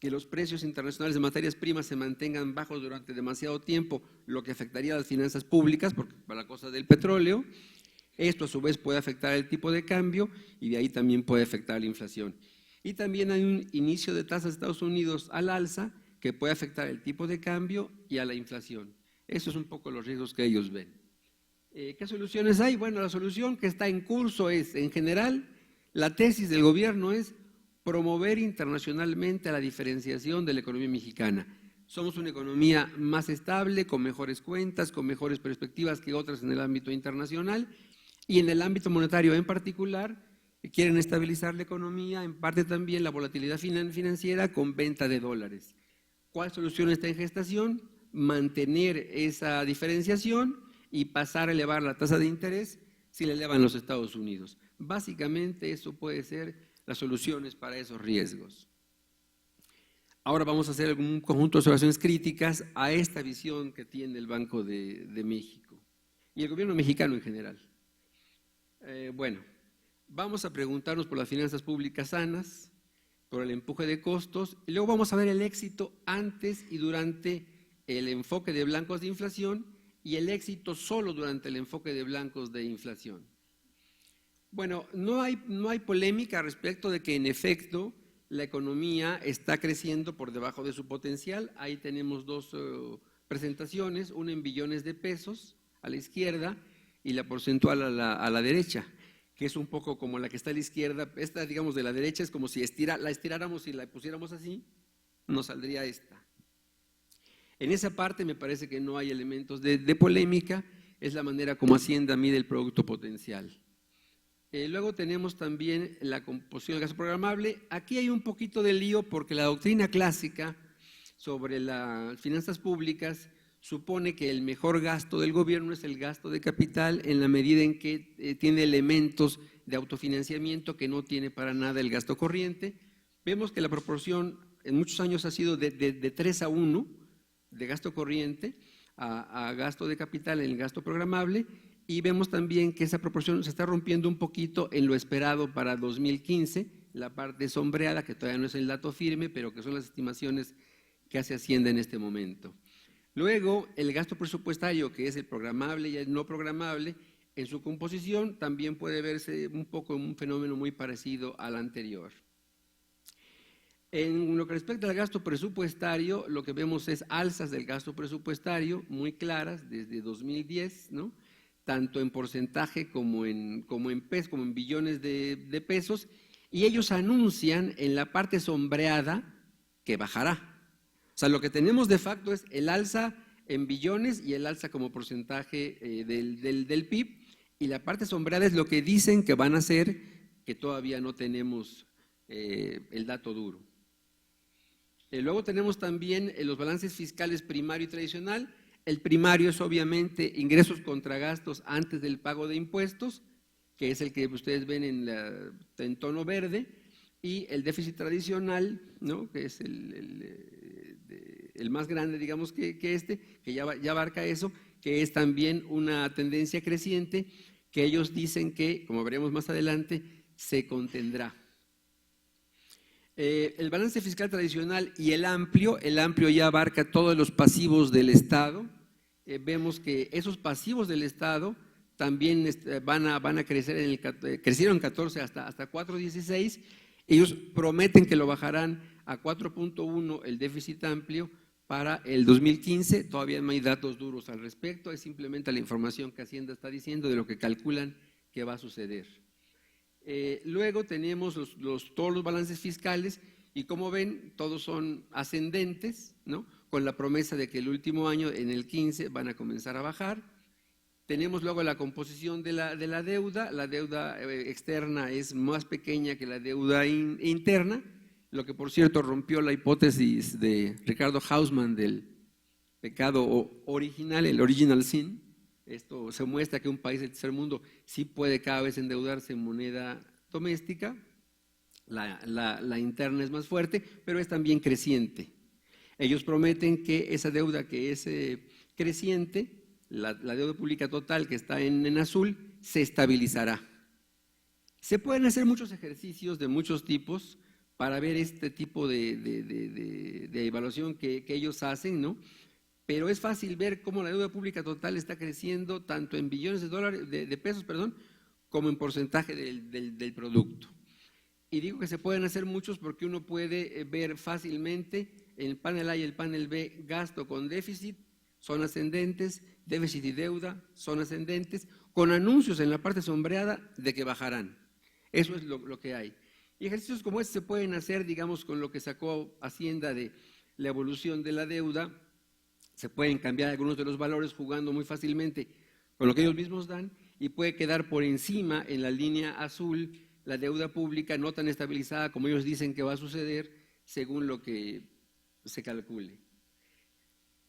que los precios internacionales de materias primas se mantengan bajos durante demasiado tiempo, lo que afectaría a las finanzas públicas, porque para la cosa del petróleo. Esto a su vez puede afectar el tipo de cambio y de ahí también puede afectar la inflación. Y también hay un inicio de tasas de Estados Unidos al alza que puede afectar el tipo de cambio y a la inflación. Esos son un poco los riesgos que ellos ven. ¿Qué soluciones hay? Bueno, la solución que está en curso es, en general, la tesis del gobierno es promover internacionalmente la diferenciación de la economía mexicana. Somos una economía más estable, con mejores cuentas, con mejores perspectivas que otras en el ámbito internacional y en el ámbito monetario en particular. Quieren estabilizar la economía, en parte también la volatilidad financiera con venta de dólares. ¿Cuál solución está en gestación? Mantener esa diferenciación y pasar a elevar la tasa de interés si la elevan los Estados Unidos. Básicamente eso puede ser las soluciones para esos riesgos. Ahora vamos a hacer un conjunto de observaciones críticas a esta visión que tiene el Banco de México y el gobierno mexicano en general. Bueno, vamos a preguntarnos por las finanzas públicas sanas, por el empuje de costos, y luego vamos a ver el éxito antes y durante el enfoque de blancos de inflación y el éxito solo durante el enfoque de blancos de inflación. Bueno, no hay polémica respecto de que en efecto la economía está creciendo por debajo de su potencial. Ahí tenemos 2 presentaciones, una en billones de pesos a la izquierda y la porcentual a la derecha, que es un poco como la que está a la izquierda. Esta, digamos, de la derecha es como si la estiráramos y la pusiéramos así, nos saldría esta. En esa parte me parece que no hay elementos de polémica, es la manera como Hacienda mide el producto potencial. Luego tenemos también la composición del gasto programable. Aquí hay un poquito de lío porque la doctrina clásica sobre las finanzas públicas supone que el mejor gasto del gobierno es el gasto de capital en la medida en que tiene elementos de autofinanciamiento que no tiene para nada el gasto corriente. Vemos que la proporción en muchos años ha sido de 3:1 de gasto corriente a gasto de capital en el gasto programable, y vemos también que esa proporción se está rompiendo un poquito en lo esperado para 2015, la parte sombreada, que todavía no es el dato firme, pero que son las estimaciones que hace Hacienda en este momento. Luego, el gasto presupuestario, que es el programable y el no programable, en su composición también puede verse un poco un fenómeno muy parecido al anterior. En lo que respecta al gasto presupuestario, lo que vemos es alzas del gasto presupuestario muy claras desde 2010, ¿no? Tanto en porcentaje como en billones de pesos, y ellos anuncian en la parte sombreada que bajará. O sea, lo que tenemos de facto es el alza en billones y el alza como porcentaje del PIB, y la parte sombreada es lo que dicen que van a hacer, que todavía no tenemos el dato duro. Luego tenemos también los balances fiscales primario y tradicional. El primario es obviamente ingresos contra gastos antes del pago de impuestos, que es el que ustedes ven en tono verde, y el déficit tradicional, ¿no? Que es el más grande, digamos, que ya abarca eso, que es también una tendencia creciente, que ellos dicen que, como veremos más adelante, se contendrá. El balance fiscal tradicional y el amplio ya abarca todos los pasivos del Estado. Vemos que esos pasivos del Estado también van a crecer, crecieron 14 hasta 4.16. Ellos prometen que lo bajarán a 4.1 el déficit amplio para el 2015. Todavía no hay datos duros al respecto, es simplemente la información que Hacienda está diciendo de lo que calculan que va a suceder. Luego tenemos todos los balances fiscales y como ven, todos son ascendentes, ¿no? Con la promesa de que el último año, en el 15, van a comenzar a bajar. Tenemos luego la composición de la deuda. La deuda externa es más pequeña que la deuda interna, lo que por cierto rompió la hipótesis de Ricardo Hausmann del pecado original, el original sin. Esto se muestra que un país del tercer mundo sí puede cada vez endeudarse en moneda doméstica. La interna es más fuerte, pero es también creciente. Ellos prometen que esa deuda que es creciente, la deuda pública total que está en azul, se estabilizará. Se pueden hacer muchos ejercicios de muchos tipos para ver este tipo de evaluación que ellos hacen, ¿no? Pero es fácil ver cómo la deuda pública total está creciendo tanto en billones de pesos, como en porcentaje del producto. Y digo que se pueden hacer muchos porque uno puede ver fácilmente en el panel A y el panel B, gasto con déficit, son ascendentes, déficit y deuda son ascendentes, con anuncios en la parte sombreada de que bajarán. Eso es lo que hay. Y ejercicios como este se pueden hacer, digamos, con lo que sacó Hacienda de la evolución de la deuda. Se pueden cambiar algunos de los valores jugando muy fácilmente con lo que ellos mismos dan y puede quedar por encima en la línea azul la deuda pública no tan estabilizada como ellos dicen que va a suceder según lo que se calcule.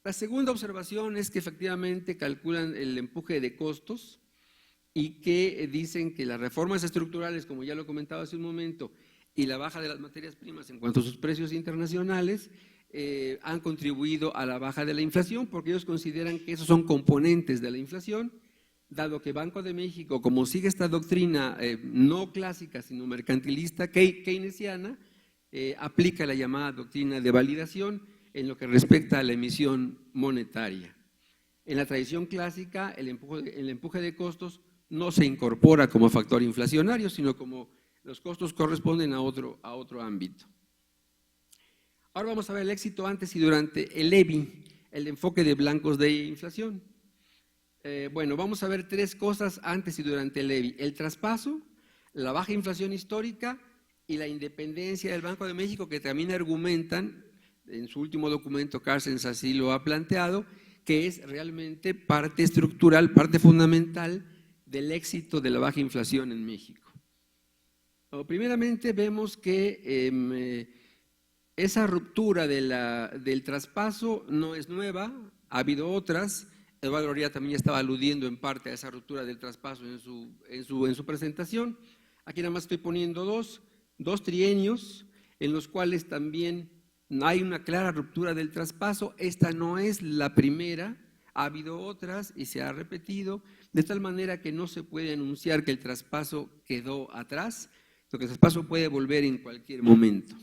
La segunda observación es que efectivamente calculan el empuje de costos y que dicen que las reformas estructurales, como ya lo comentaba hace un momento, y la baja de las materias primas en cuanto a sus precios internacionales han contribuido a la baja de la inflación, porque ellos consideran que esos son componentes de la inflación, dado que Banco de México, como sigue esta doctrina no clásica, sino mercantilista, keynesiana, aplica la llamada doctrina de validación en lo que respecta a la emisión monetaria. En la tradición clásica, el empuje de costos no se incorpora como factor inflacionario, sino como los costos corresponden a otro ámbito. Ahora vamos a ver el éxito antes y durante el EBI, el enfoque de blancos de inflación. Bueno, vamos a ver tres cosas antes y durante el EBI: el traspaso, la baja inflación histórica y la independencia del Banco de México, que también argumentan, en su último documento Carstens así lo ha planteado, que es realmente parte estructural, parte fundamental del éxito de la baja inflación en México. Primeramente vemos que esa ruptura del traspaso no es nueva, ha habido otras. Eduardo Loría también estaba aludiendo en parte a esa ruptura del traspaso en su presentación. Aquí nada más estoy poniendo dos trienios en los cuales también hay una clara ruptura del traspaso. Esta no es la primera, ha habido otras y se ha repetido, de tal manera que no se puede anunciar que el traspaso quedó atrás, porque el traspaso puede volver en cualquier momento.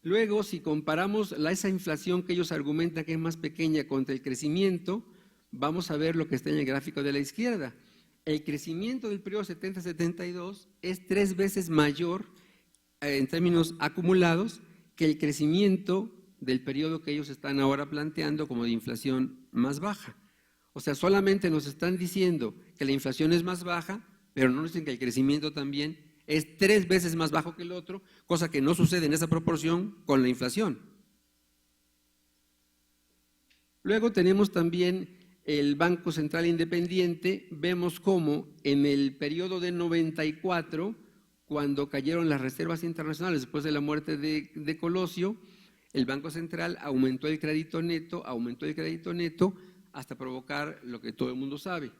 Luego, si comparamos esa inflación que ellos argumentan que es más pequeña contra el crecimiento, vamos a ver lo que está en el gráfico de la izquierda. El crecimiento del periodo 70-72 es 3 veces mayor en términos acumulados que el crecimiento del periodo que ellos están ahora planteando como de inflación más baja. O sea, solamente nos están diciendo que la inflación es más baja, pero no nos dicen que el crecimiento también es 3 veces más bajo que el otro, cosa que no sucede en esa proporción con la inflación. Luego tenemos también el Banco Central Independiente. Vemos cómo en el periodo de 94, cuando cayeron las reservas internacionales después de la muerte de Colosio, el Banco Central aumentó el crédito neto hasta provocar lo que todo el mundo sabe.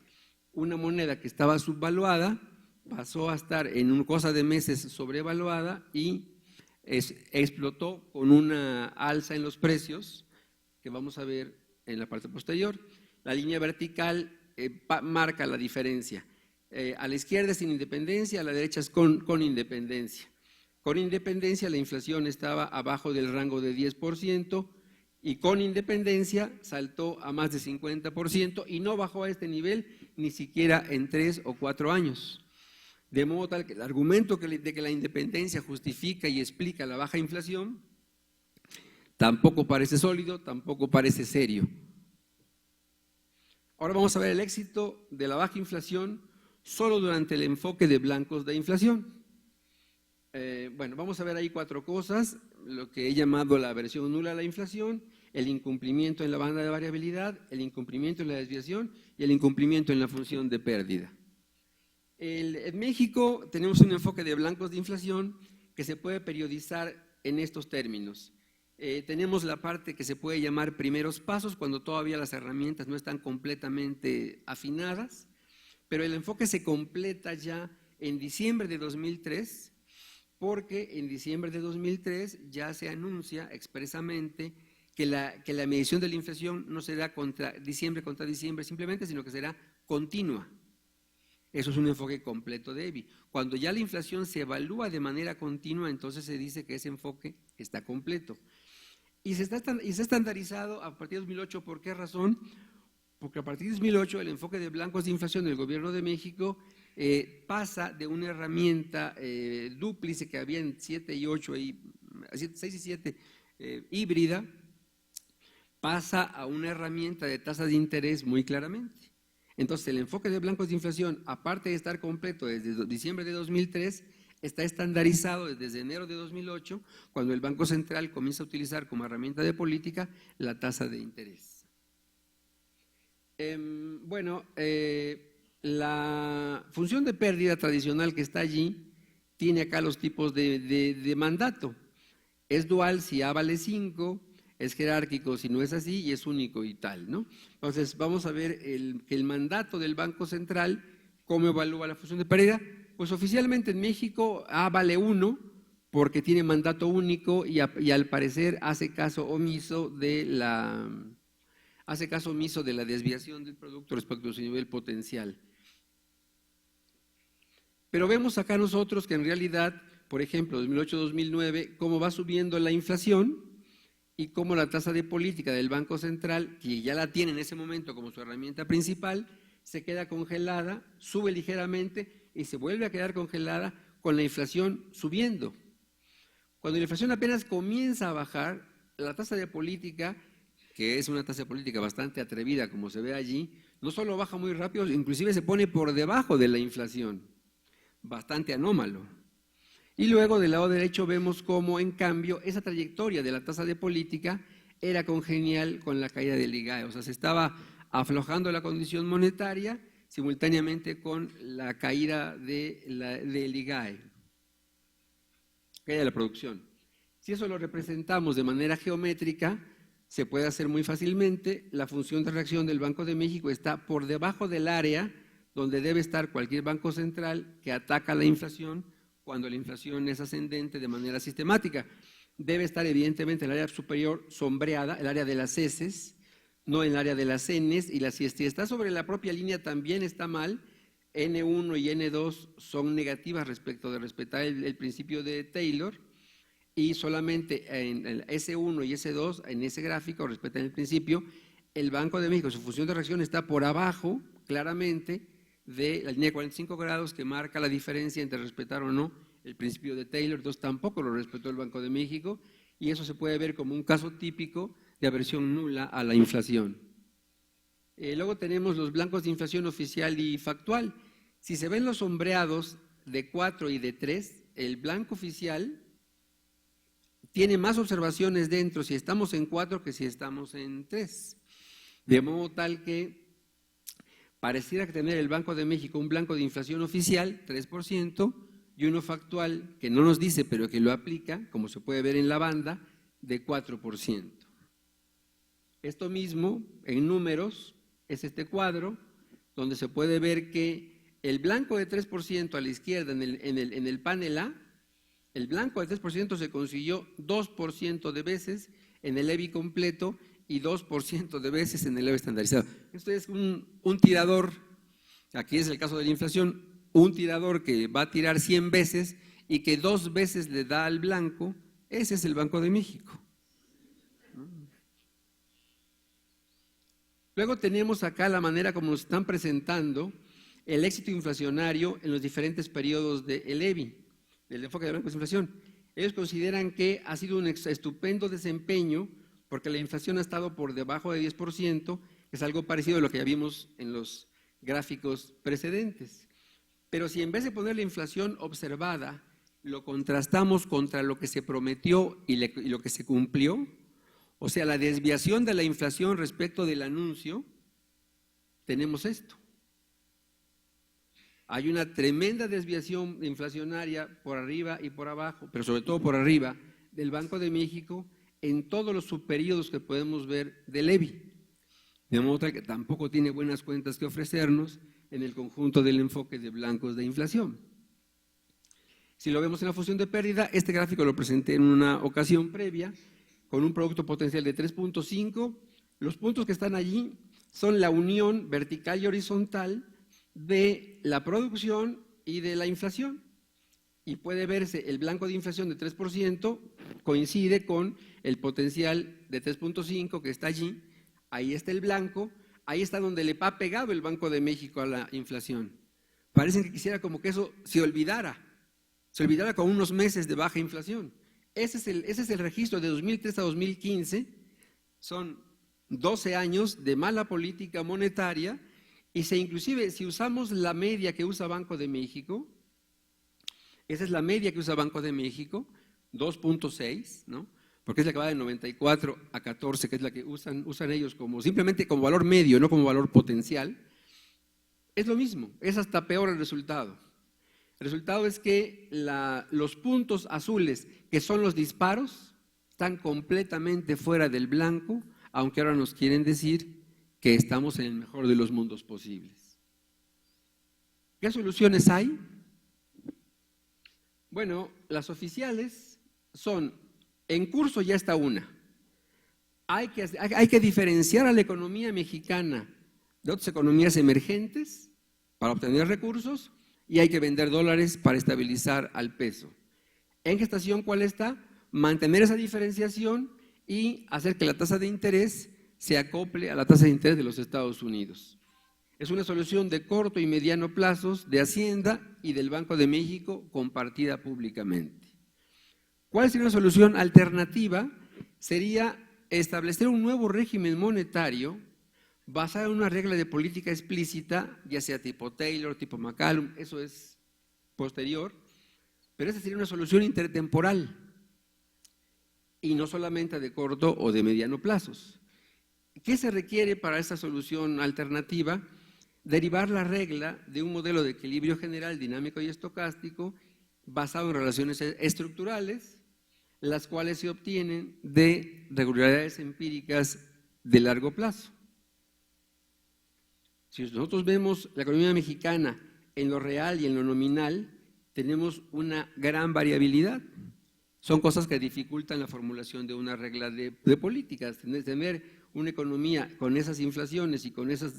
Una moneda que estaba subvaluada pasó a estar en una cosa de meses sobrevaluada y explotó con una alza en los precios que vamos a ver en la parte posterior. La línea vertical marca la diferencia. A la izquierda es sin independencia, a la derecha es con independencia. Con independencia la inflación estaba abajo del rango de 10% y con independencia saltó a más de 50% y no bajó a este nivel ni siquiera en 3 o 4 años. De modo tal que el argumento de que la independencia justifica y explica la baja inflación Tampoco parece sólido, tampoco parece serio. Ahora vamos a ver el éxito de la baja inflación solo durante el enfoque de blancos de inflación. Bueno, vamos a ver ahí 4 cosas, lo que he llamado la aversión nula a la inflación, el incumplimiento en la banda de variabilidad, el incumplimiento en la desviación y el incumplimiento en la función de pérdida. En México tenemos un enfoque de blancos de inflación que se puede periodizar en estos términos. Tenemos la parte que se puede llamar primeros pasos, cuando todavía las herramientas no están completamente afinadas, pero el enfoque se completa ya en diciembre de 2003, porque en diciembre de 2003 ya se anuncia expresamente que la medición de la inflación no será contra diciembre simplemente, sino que será continua. Eso es un enfoque completo de EBI. Cuando ya la inflación se evalúa de manera continua, entonces se dice que ese enfoque está completo. Y se está estandarizado a partir de 2008. ¿Por qué razón? Porque a partir de 2008 el enfoque de blancos de inflación del Gobierno de México pasa de una herramienta dúplice que había en 7 y 8, 6 y 7 híbrida, pasa a una herramienta de tasa de interés muy claramente. Entonces el enfoque de blancos de inflación, aparte de estar completo desde diciembre de 2003, está estandarizado desde enero de 2008, cuando el Banco Central comienza a utilizar como herramienta de política la tasa de interés. La función de pérdida tradicional que está allí tiene acá los tipos de mandato. Es dual si A vale 5, es jerárquico si no es así y es único y tal, ¿no? Entonces vamos a ver el mandato del Banco Central, cómo evalúa la función de pérdida. Pues oficialmente en México A vale 1 porque tiene mandato único y al parecer hace caso omiso de la desviación del producto respecto a su nivel potencial. Pero vemos acá nosotros que en realidad, por ejemplo, 2008-2009, cómo va subiendo la inflación y cómo la tasa de política del Banco Central, que ya la tiene en ese momento como su herramienta principal, se queda congelada, sube ligeramente y se vuelve a quedar congelada con la inflación subiendo. Cuando la inflación apenas comienza a bajar, la tasa de política, que es una tasa de política bastante atrevida como se ve allí, no solo baja muy rápido, inclusive se pone por debajo de la inflación, bastante anómalo. Y luego del lado derecho vemos cómo en cambio esa trayectoria de la tasa de política era congenial con la caída del IGAE, o sea, se estaba aflojando la condición monetaria simultáneamente con la caída del IGAE, caída de la producción. Si eso lo representamos de manera geométrica, se puede hacer muy fácilmente. La función de reacción del Banco de México está por debajo del área donde debe estar cualquier banco central que ataca la inflación cuando la inflación es ascendente de manera sistemática. Debe estar evidentemente en el área superior sombreada, el área de las heces, no en el área de las Ns, y si está sobre la propia línea también está mal. N1 y N2 son negativas respecto de respetar el principio de Taylor, y solamente en el S1 y S2, en ese gráfico, respetan el principio. El Banco de México, su función de reacción está por abajo, claramente, de la línea de 45 grados que marca la diferencia entre respetar o no el principio de Taylor. Entonces tampoco lo respetó el Banco de México, y eso se puede ver como un caso típico de aversión nula a la inflación. Luego tenemos los blancos de inflación oficial y factual. Si se ven los sombreados de 4 y de 3, el blanco oficial tiene más observaciones dentro si estamos en 4 que si estamos en 3. De modo tal que pareciera que tener el Banco de México un blanco de inflación oficial, 3%, y uno factual, que no nos dice pero que lo aplica, como se puede ver en la banda, de 4%. Esto mismo, en números, es este cuadro, donde se puede ver que el blanco de 3% a la izquierda en el panel A, el blanco de 3% se consiguió 2% de veces en el EBI completo y 2% de veces en el EBI estandarizado. Esto es un tirador, aquí es el caso de la inflación, un tirador que va a tirar 100 veces y que 2 veces le da al blanco. Ese es el Banco de México. Luego tenemos acá la manera como nos están presentando el éxito inflacionario en los diferentes periodos del EBI, del enfoque de blancos de inflación. ellos consideran que ha sido un estupendo desempeño porque la inflación ha estado por debajo de 10%, que es algo parecido a lo que ya vimos en los gráficos precedentes. Pero si en vez de poner la inflación observada, lo contrastamos contra lo que se prometió y lo que se cumplió, o sea, la desviación de la inflación respecto del anuncio, tenemos esto. Hay una tremenda desviación inflacionaria por arriba y por abajo, pero sobre todo por arriba del Banco de México en todos los subperíodos que podemos ver del EBI. Demuestra que tampoco tiene buenas cuentas que ofrecernos en el conjunto del enfoque de blancos de inflación. Si lo vemos en la función de pérdida, este gráfico lo presenté en una ocasión previa con un producto potencial de 3.5. Los puntos que están allí son la unión vertical y horizontal de la producción y de la inflación. Y puede verse el blanco de inflación de 3% coincide con el potencial de 3.5 que está allí. Ahí está el blanco, ahí está donde le ha pegado el Banco de México a la inflación. Parece que quisiera como que eso se olvidara con unos meses de baja inflación. Ese es el registro de 2003 a 2015, son 12 años de mala política monetaria y inclusive si usamos la media que usa Banco de México, esa es la media que usa Banco de México, 2.6, ¿no? Porque es la que va de 94 a 14, que es la que usan ellos simplemente como valor medio, no como valor potencial. Es lo mismo, es hasta peor el resultado. El resultado es que los puntos azules, que son los disparos, están completamente fuera del blanco, aunque ahora nos quieren decir que estamos en el mejor de los mundos posibles. ¿Qué soluciones hay? Bueno, las oficiales son, en curso ya está una. Hay que diferenciar a la economía mexicana de otras economías emergentes para obtener recursos y hay que vender dólares para estabilizar al peso. En gestación, ¿cuál está? Mantener esa diferenciación y hacer que la tasa de interés se acople a la tasa de interés de los Estados Unidos. Es una solución de corto y mediano plazos de Hacienda y del Banco de México compartida públicamente. ¿Cuál sería una solución alternativa? Sería establecer un nuevo régimen monetario basado en una regla de política explícita, ya sea tipo Taylor, tipo McCallum, eso es posterior, pero esa sería una solución intertemporal y no solamente de corto o de mediano plazos. ¿Qué se requiere para esta solución alternativa? Derivar la regla de un modelo de equilibrio general, dinámico y estocástico basado en relaciones estructurales, las cuales se obtienen de regularidades empíricas de largo plazo. Si nosotros vemos la economía mexicana en lo real y en lo nominal, tenemos una gran variabilidad. Son cosas que dificultan la formulación de una regla de políticas. Tener una economía con esas inflaciones y con ese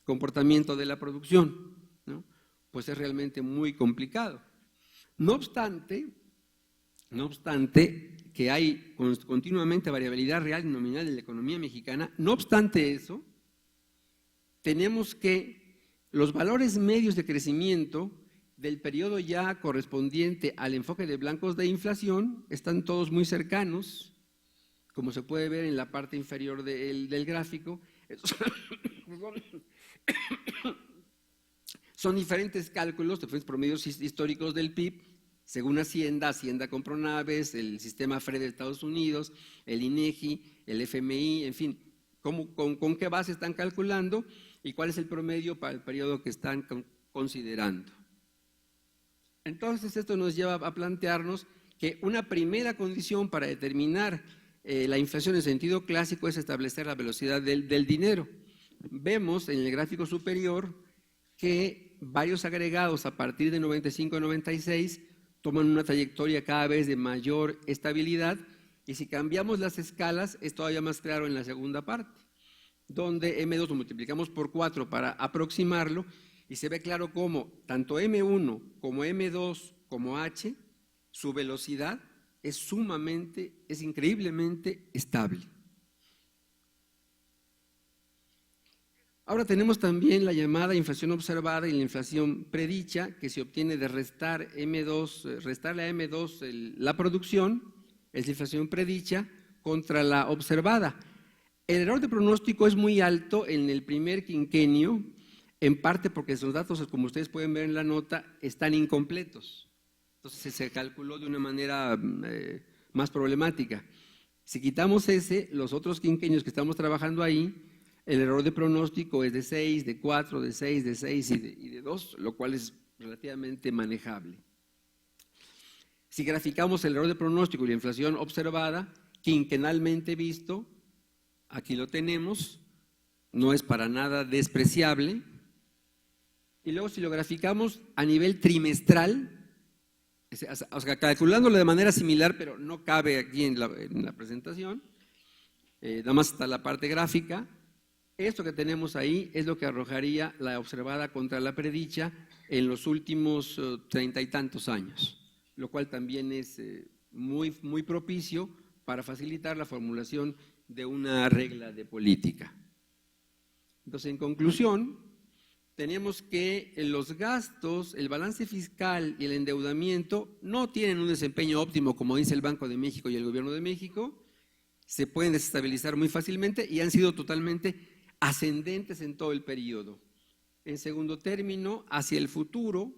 comportamiento de la producción, ¿no? Pues es realmente muy complicado. No obstante que hay continuamente variabilidad real y nominal de la economía mexicana, no obstante eso, tenemos que los valores medios de crecimiento del periodo ya correspondiente al enfoque de blancos de inflación están todos muy cercanos, como se puede ver en la parte inferior del gráfico. Son diferentes cálculos, diferentes promedios históricos del PIB, según Hacienda con Pronaves, el sistema FRED de Estados Unidos, el INEGI, el FMI, en fin, con qué base están calculando y cuál es el promedio para el periodo que están considerando. Entonces, esto nos lleva a plantearnos que una primera condición para determinar la inflación en sentido clásico es establecer la velocidad del dinero. Vemos en el gráfico superior que varios agregados a partir de 95 a 96 toman una trayectoria cada vez de mayor estabilidad y si cambiamos las escalas es todavía más claro en la segunda parte, donde M2 lo multiplicamos por 4 para aproximarlo y se ve claro cómo tanto M1 como M2 como H, su velocidad es increíblemente estable. Ahora tenemos también la llamada inflación observada y la inflación predicha, que se obtiene de restar M2, restarle a M2 la producción, es la inflación predicha, contra la observada. El error de pronóstico es muy alto en el primer quinquenio, en parte porque esos datos, como ustedes pueden ver en la nota, están incompletos. Entonces se calculó de una manera más problemática. Si quitamos ese, los otros quinquenios que estamos trabajando ahí, el error de pronóstico es de 6, de 4, de 6, de 6 y de 2, lo cual es relativamente manejable. Si graficamos el error de pronóstico y la inflación observada, quinquenalmente visto, aquí lo tenemos, no es para nada despreciable. Y luego si lo graficamos a nivel trimestral, o sea, calculándolo de manera similar, pero no cabe aquí en la presentación, nada más está la parte gráfica. Esto que tenemos ahí es lo que arrojaría la observada contra la predicha en los últimos 30 y tantos años, lo cual también es muy propicio para facilitar la formulación de una regla de política. Entonces, en conclusión, tenemos que los gastos, el balance fiscal y el endeudamiento no tienen un desempeño óptimo, como dice el Banco de México y el Gobierno de México, se pueden desestabilizar muy fácilmente y han sido totalmente ascendentes en todo el periodo. En segundo término, hacia el futuro,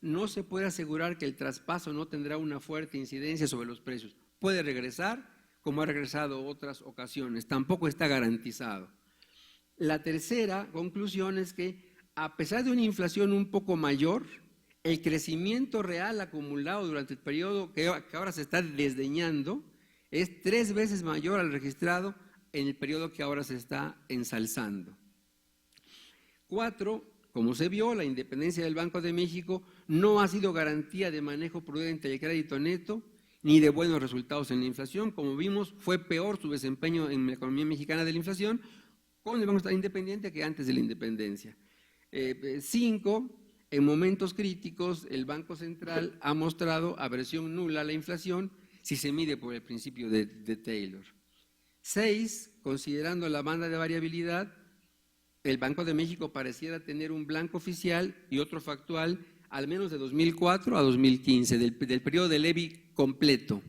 no se puede asegurar que el traspaso no tendrá una fuerte incidencia sobre los precios. Puede regresar, como ha regresado otras ocasiones, tampoco está garantizado. La tercera conclusión es que, a pesar de una inflación un poco mayor, el crecimiento real acumulado durante el periodo que ahora se está desdeñando es 3 veces mayor al registrado en el periodo que ahora se está ensalzando. 4, como se vio, la independencia del Banco de México no ha sido garantía de manejo prudente del crédito neto ni de buenos resultados en la inflación. Como vimos, fue peor su desempeño en la economía mexicana de la inflación con el Banco Central Independiente que antes de la independencia. 5, en momentos críticos, el Banco Central ha mostrado aversión nula a la inflación si se mide por el principio de Taylor. 6, considerando la banda de variabilidad, el Banco de México pareciera tener un blanco oficial y otro factual al menos de 2004 a 2015, del periodo de Levy completo.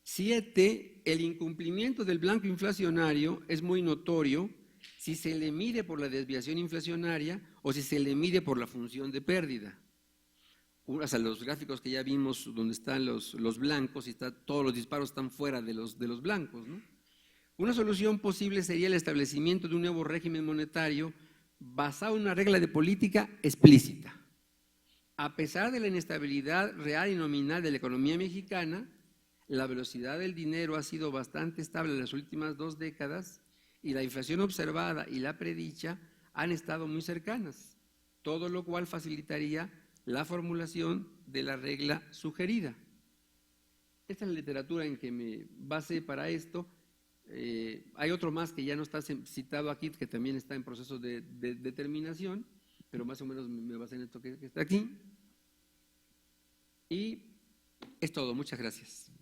7, el incumplimiento del blanco inflacionario es muy notorio si se le mide por la desviación inflacionaria o si se le mide por la función de pérdida. O sea, los gráficos que ya vimos donde están los blancos y todos los disparos están fuera de los blancos, ¿no? Una solución posible sería el establecimiento de un nuevo régimen monetario basado en una regla de política explícita. A pesar de la inestabilidad real y nominal de la economía mexicana, la velocidad del dinero ha sido bastante estable en las últimas 2 décadas y la inflación observada y la predicha han estado muy cercanas, todo lo cual facilitaría la formulación de la regla sugerida. Esta es la literatura en que me basé para esto. Hay otro más que ya no está citado aquí, que también está en proceso de determinación, pero más o menos me basé en esto que está aquí. Y es todo, muchas gracias.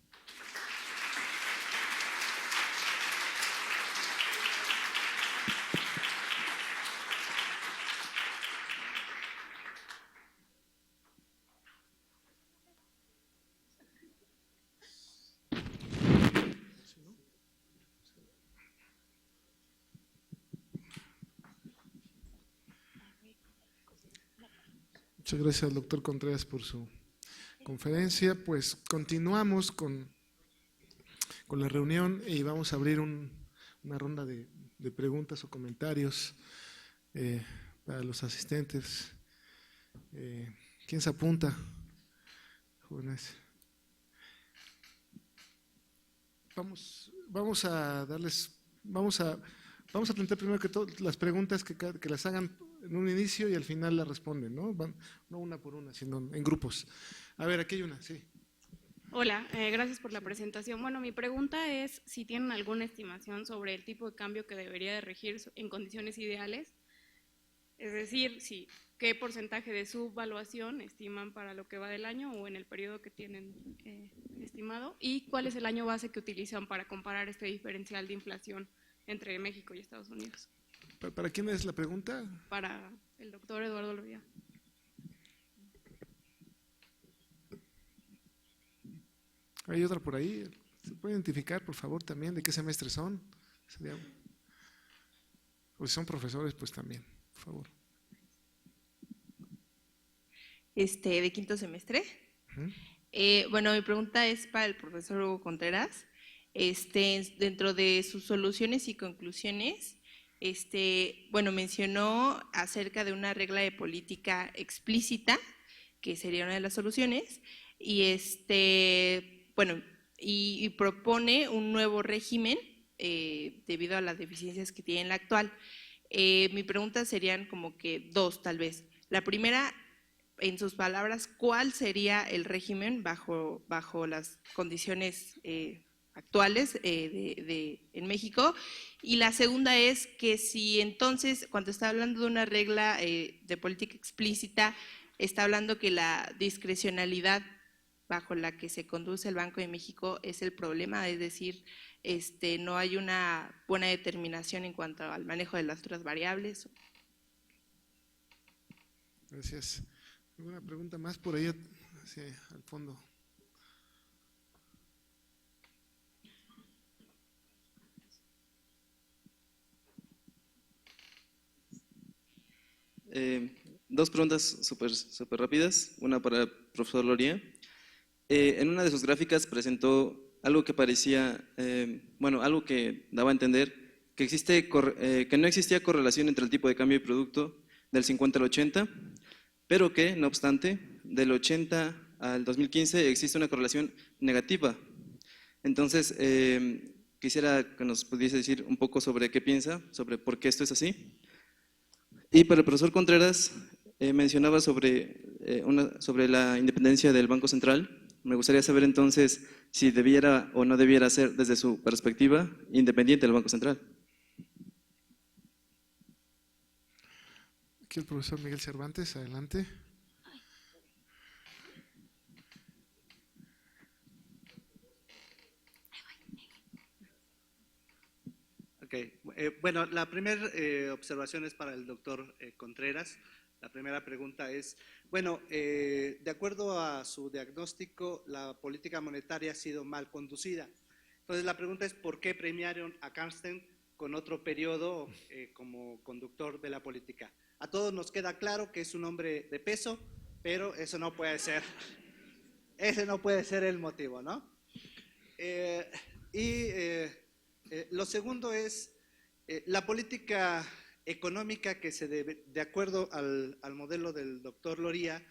Muchas gracias, doctor Contreras, por su conferencia. Pues continuamos con la reunión y vamos a abrir una ronda de preguntas o comentarios para los asistentes. ¿Quién se apunta? Jóvenes. Vamos a plantear primero que todo las preguntas que las hagan en un inicio y al final las responden, ¿no? No una por una, sino en grupos. A ver, aquí hay una, sí.
Hola, gracias por la presentación. Bueno, mi pregunta es si tienen alguna estimación sobre el tipo de cambio que debería de regir en condiciones ideales, es decir, qué porcentaje de subvaluación estiman para lo que va del año o en el periodo que tienen estimado, y cuál es el año base que utilizan para comparar este diferencial de inflación entre México y Estados Unidos.
¿Para quién es la pregunta?
Para el doctor Eduardo Loría.
Hay otra por ahí. ¿Se puede identificar, por favor, también de qué semestre son? O si son profesores, pues también, por favor.
De quinto semestre. Bueno, mi pregunta es para el profesor Hugo Contreras. Dentro de sus soluciones y conclusiones, bueno, mencionó acerca de una regla de política explícita, que sería una de las soluciones, y bueno, y propone un nuevo régimen debido a las deficiencias que tiene la actual. Mi pregunta serían como que dos, tal vez. La primera, en sus palabras, ¿cuál sería el régimen bajo las condiciones actuales en México? Y la segunda es que si entonces, cuando está hablando de una regla de política explícita, está hablando que la discrecionalidad bajo la que se conduce el Banco de México es el problema, es decir, no hay una buena determinación en cuanto al manejo de las otras variables.
Gracias. ¿Alguna pregunta más por ahí hacia al fondo?
Dos preguntas súper rápidas, una para el profesor Loría. En una de sus gráficas presentó algo que parecía, bueno, algo que daba a entender que no existía correlación entre el tipo de cambio y producto del 50 al 80, pero que, no obstante, del 80 al 2015 existe una correlación negativa. Entonces, quisiera que nos pudiese decir un poco sobre qué piensa, sobre por qué esto es así. Y para el profesor Contreras, mencionaba sobre la independencia del Banco Central. Me gustaría saber entonces si debiera o no debiera ser, desde su perspectiva, independiente del Banco Central.
Aquí el profesor Miguel Cervantes, adelante.
Okay. Bueno, la primera observación es para el doctor Contreras. La primera pregunta es, bueno, de acuerdo a su diagnóstico, la política monetaria ha sido mal conducida. Entonces la pregunta es, ¿por qué premiaron a Karsten con otro periodo como conductor de la política? A todos nos queda claro que es un hombre de peso, pero eso no puede ser, ese no puede ser el motivo, ¿no? Lo segundo es la política económica que se debe, de acuerdo al modelo del doctor Loría,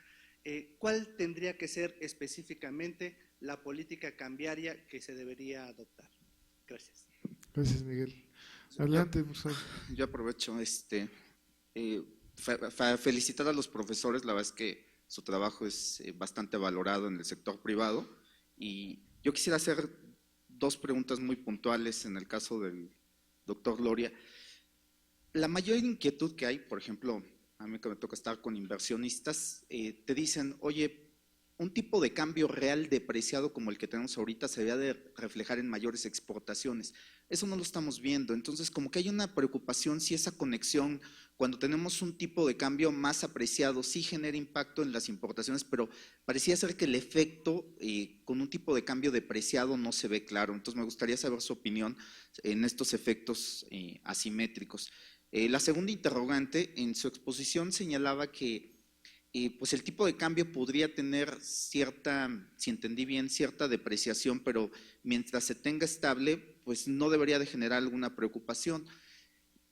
¿cuál tendría que ser específicamente la política cambiaria que se debería adoptar? Gracias.
Gracias, Miguel. Adelante, profesor.
Yo aprovecho felicitar a los profesores, la verdad es que su trabajo es bastante valorado en el sector privado, y yo quisiera hacer dos preguntas muy puntuales en el caso del doctor Loría. La mayor inquietud que hay, por ejemplo, a mí que me toca estar con inversionistas, te dicen, oye, un tipo de cambio real depreciado como el que tenemos ahorita se debe de reflejar en mayores exportaciones. Eso no lo estamos viendo, entonces como que hay una preocupación si esa conexión, cuando tenemos un tipo de cambio más apreciado, sí genera impacto en las importaciones, pero parecía ser que el efecto con un tipo de cambio depreciado no se ve claro. Entonces me gustaría saber su opinión en estos efectos asimétricos. La segunda interrogante, en su exposición señalaba que pues el tipo de cambio podría tener cierta, si entendí bien, cierta depreciación, pero mientras se tenga estable, pues no debería de generar alguna preocupación.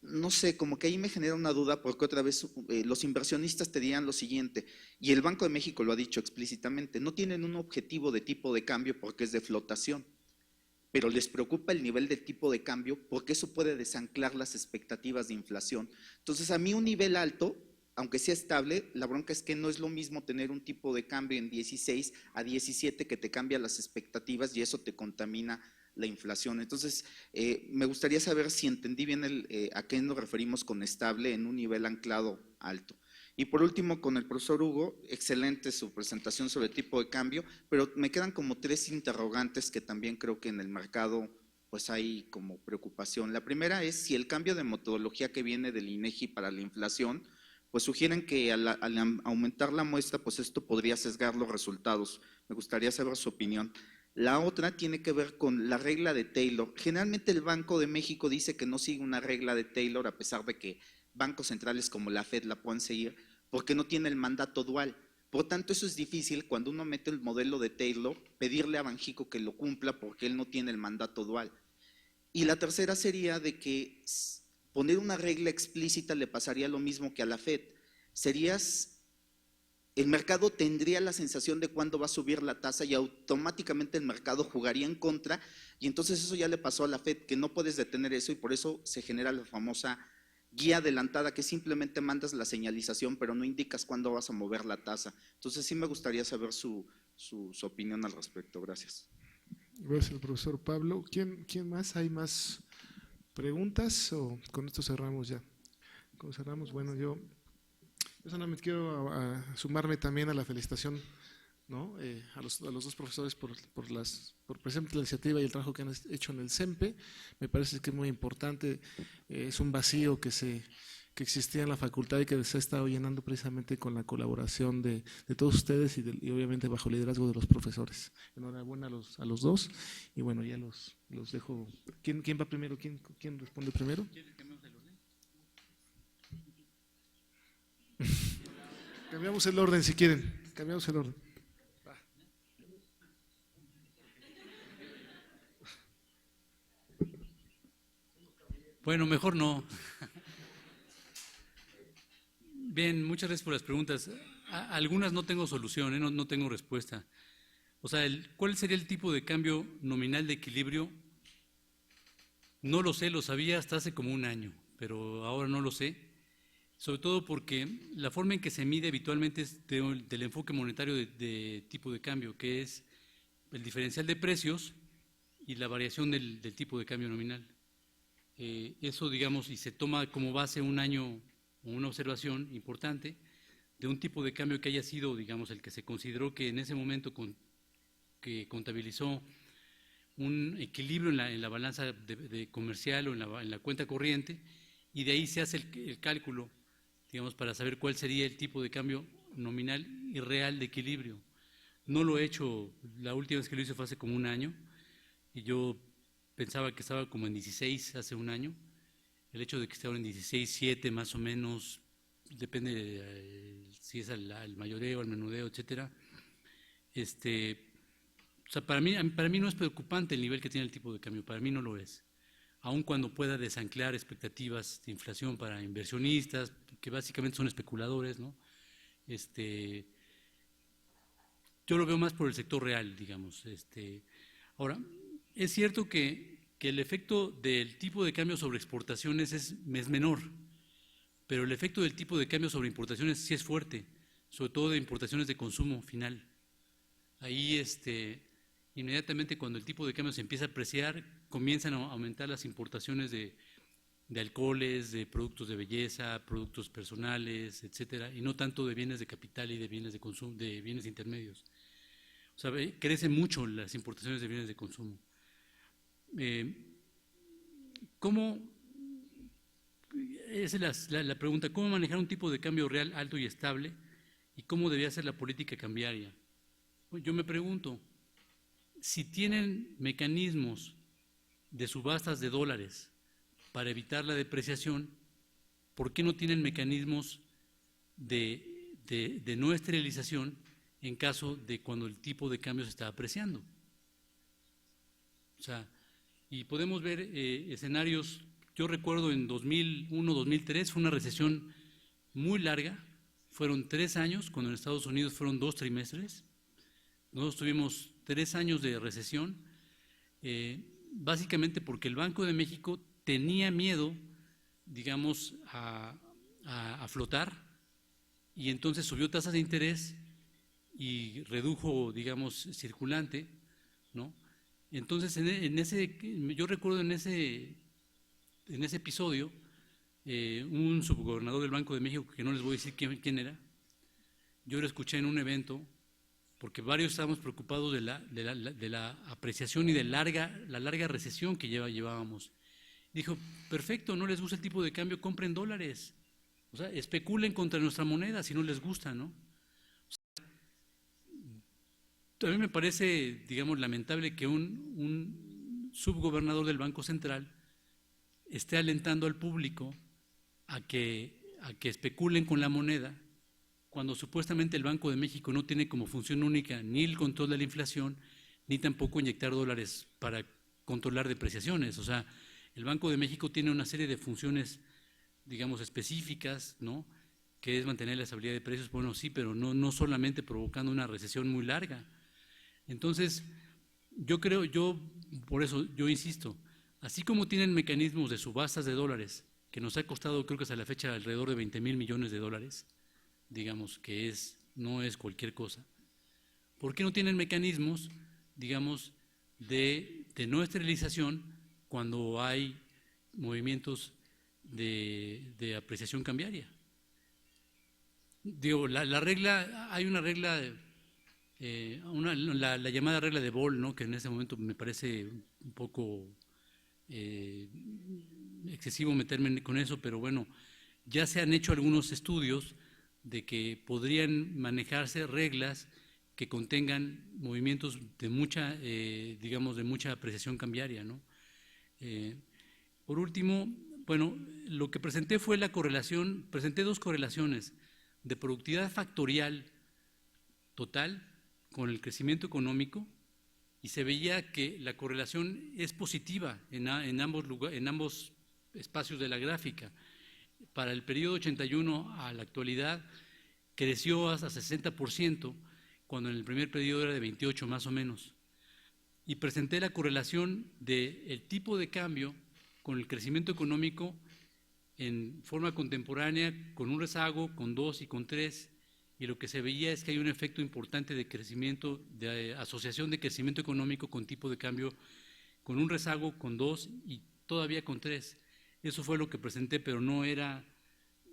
No sé, como que ahí me genera una duda, porque otra vez los inversionistas te dirían lo siguiente, y el Banco de México lo ha dicho explícitamente, no tienen un objetivo de tipo de cambio porque es de flotación, pero les preocupa el nivel del tipo de cambio porque eso puede desanclar las expectativas de inflación. Entonces, a mí un nivel alto, aunque sea estable, la bronca es que no es lo mismo tener un tipo de cambio en 16 a 17 que te cambia las expectativas y eso te contamina la inflación. Entonces, me gustaría saber si entendí bien a qué nos referimos con estable en un nivel anclado alto. Y por último, con el profesor Hugo, excelente su presentación sobre tipo de cambio, pero me quedan como tres interrogantes que también creo que en el mercado pues hay como preocupación. La primera es si el cambio de metodología que viene del INEGI para la inflación, pues sugieren que al aumentar la muestra, pues esto podría sesgar los resultados. Me gustaría saber su opinión. La otra tiene que ver con la regla de Taylor. Generalmente el Banco de México dice que no sigue una regla de Taylor, a pesar de que bancos centrales como la Fed la puedan seguir, porque no tiene el mandato dual. Por tanto, eso es difícil cuando uno mete el modelo de Taylor, pedirle a Banxico que lo cumpla porque él no tiene el mandato dual. Y la tercera sería de que poner una regla explícita le pasaría lo mismo que a la Fed. El mercado tendría la sensación de cuándo va a subir la tasa y automáticamente el mercado jugaría en contra, y entonces eso ya le pasó a la Fed, que no puedes detener eso, y por eso se genera la famosa guía adelantada, que simplemente mandas la señalización pero no indicas cuándo vas a mover la tasa. Entonces sí me gustaría saber su opinión al respecto. Gracias.
Gracias, profesor Pablo. ¿Quién más? ¿Hay más preguntas o con esto cerramos ya? ¿Cómo cerramos? Bueno, yo solamente quiero sumarme también a la felicitación, ¿no? A los dos profesores por presentar la iniciativa y el trabajo que han hecho en el CEMPE. Me parece que es muy importante, es un vacío que existía en la facultad y que se ha estado llenando precisamente con la colaboración de todos ustedes y obviamente bajo el liderazgo de los profesores. Enhorabuena a los dos, y bueno, ya los dejo. ¿Quién va primero? ¿Quién responde primero? Cambiamos el orden si quieren, cambiamos el orden.
Bueno, mejor no. Bien, muchas gracias por las preguntas. Algunas no tengo solución, no tengo respuesta. O sea, ¿cuál sería el tipo de cambio nominal de equilibrio? No lo sé, lo sabía hasta hace como un año, pero ahora no lo sé. Sobre todo porque la forma en que se mide habitualmente es del enfoque monetario de tipo de cambio, que es el diferencial de precios y la variación del tipo de cambio nominal. Eso, digamos, y se toma como base un año o una observación importante de un tipo de cambio que haya sido, digamos, el que se consideró que en ese momento que contabilizó un equilibrio en la balanza de comercial o en la cuenta corriente, y de ahí se hace el cálculo, digamos, para saber cuál sería el tipo de cambio nominal y real de equilibrio. No lo he hecho, la última vez que lo hice fue hace como un año, y yo pensaba que estaba como en 16 hace un año. El hecho de que esté ahora en 16.7 más o menos, depende si es al mayoreo, al menudeo, etcétera. O sea, para mí no es preocupante el nivel que tiene el tipo de cambio, para mí no lo es. Aun cuando pueda desanclar expectativas de inflación para inversionistas, que básicamente son especuladores, ¿no? Yo lo veo más por el sector real, digamos. Ahora, es cierto que el efecto del tipo de cambio sobre exportaciones es menor, pero el efecto del tipo de cambio sobre importaciones sí es fuerte, sobre todo de importaciones de consumo final. Ahí, inmediatamente cuando el tipo de cambio se empieza a apreciar, comienzan a aumentar las importaciones de alcoholes, de productos de belleza, productos personales, etcétera, y no tanto de bienes de capital y de bienes de consumo, de bienes intermedios. O sea, crecen mucho las importaciones de bienes de consumo. Esa es la pregunta, ¿cómo manejar un tipo de cambio real alto y estable y cómo debía ser la política cambiaria? Pues yo me pregunto, si tienen mecanismos de subastas de dólares para evitar la depreciación, ¿por qué no tienen mecanismos de no esterilización en caso de cuando el tipo de cambio se está apreciando? O sea, y podemos ver escenarios. Yo recuerdo en 2001, 2003 fue una recesión muy larga, fueron 3 años, cuando en Estados Unidos fueron 2 trimestres. Nosotros tuvimos 3 años de recesión, básicamente porque el Banco de México tenía miedo, digamos, a flotar, y entonces subió tasas de interés y redujo, digamos, circulante, ¿no? Entonces, yo recuerdo en ese episodio, un subgobernador del Banco de México, que no les voy a decir quién era, yo lo escuché en un evento porque varios estábamos preocupados de la apreciación y de la larga recesión que llevábamos. Dijo, perfecto, no les gusta el tipo de cambio, compren dólares. O sea, especulen contra nuestra moneda si no les gusta, ¿no? O sea, a mí me parece, digamos, lamentable que un subgobernador del Banco Central esté alentando al público a que especulen con la moneda, cuando supuestamente el Banco de México no tiene como función única ni el control de la inflación, ni tampoco inyectar dólares para controlar depreciaciones. O sea, el Banco de México tiene una serie de funciones, digamos, específicas, ¿no? Que es mantener la estabilidad de precios, bueno, sí, pero no solamente provocando una recesión muy larga. Entonces, por eso yo insisto, así como tienen mecanismos de subastas de dólares, que nos ha costado, creo que hasta la fecha, alrededor de 20,000 millones de dólares, digamos, que no es cualquier cosa. ¿Por qué no tienen mecanismos, digamos, de no esterilización cuando hay movimientos de apreciación cambiaria? Digo, hay una regla, la llamada regla de Ball, ¿no? Que en ese momento me parece un poco excesivo meterme con eso, pero bueno, ya se han hecho algunos estudios de que podrían manejarse reglas que contengan movimientos de mucha, digamos, de mucha apreciación cambiaria, ¿no? Por último, bueno, lo que presenté fue presenté dos correlaciones de productividad factorial total con el crecimiento económico, y se veía que la correlación es positiva en ambos espacios de la gráfica. Para el periodo 81 a la actualidad creció hasta 60%, cuando en el primer periodo era de 28 más o menos. Y presenté la correlación del tipo de cambio con el crecimiento económico en forma contemporánea, con un rezago, con 2 y con 3, y lo que se veía es que hay un efecto importante de crecimiento, de asociación de crecimiento económico con tipo de cambio, con un rezago, con 2 y todavía con 3. Eso fue lo que presenté, pero no era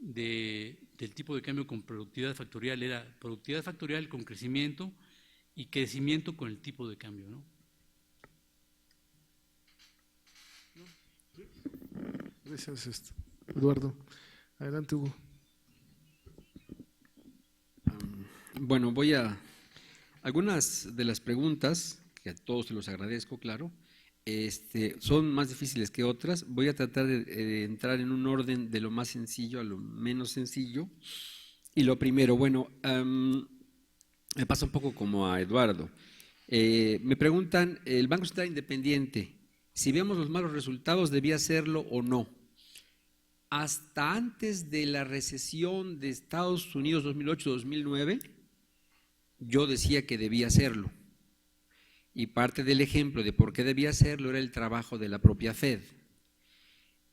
del tipo de cambio con productividad factorial, era productividad factorial con crecimiento y crecimiento con el tipo de cambio, ¿no?
Gracias, Eduardo. Adelante, Hugo.
Bueno, algunas de las preguntas, que a todos se los agradezco, claro, son más difíciles que otras. Voy a tratar de entrar en un orden de lo más sencillo a lo menos sencillo. Y lo primero, bueno, me pasa un poco como a Eduardo. Me preguntan, el Banco Central Independiente, si vemos los malos resultados, ¿debía hacerlo o no? Hasta antes de la recesión de Estados Unidos 2008-2009, yo decía que debía hacerlo. Y parte del ejemplo de por qué debía hacerlo era el trabajo de la propia Fed,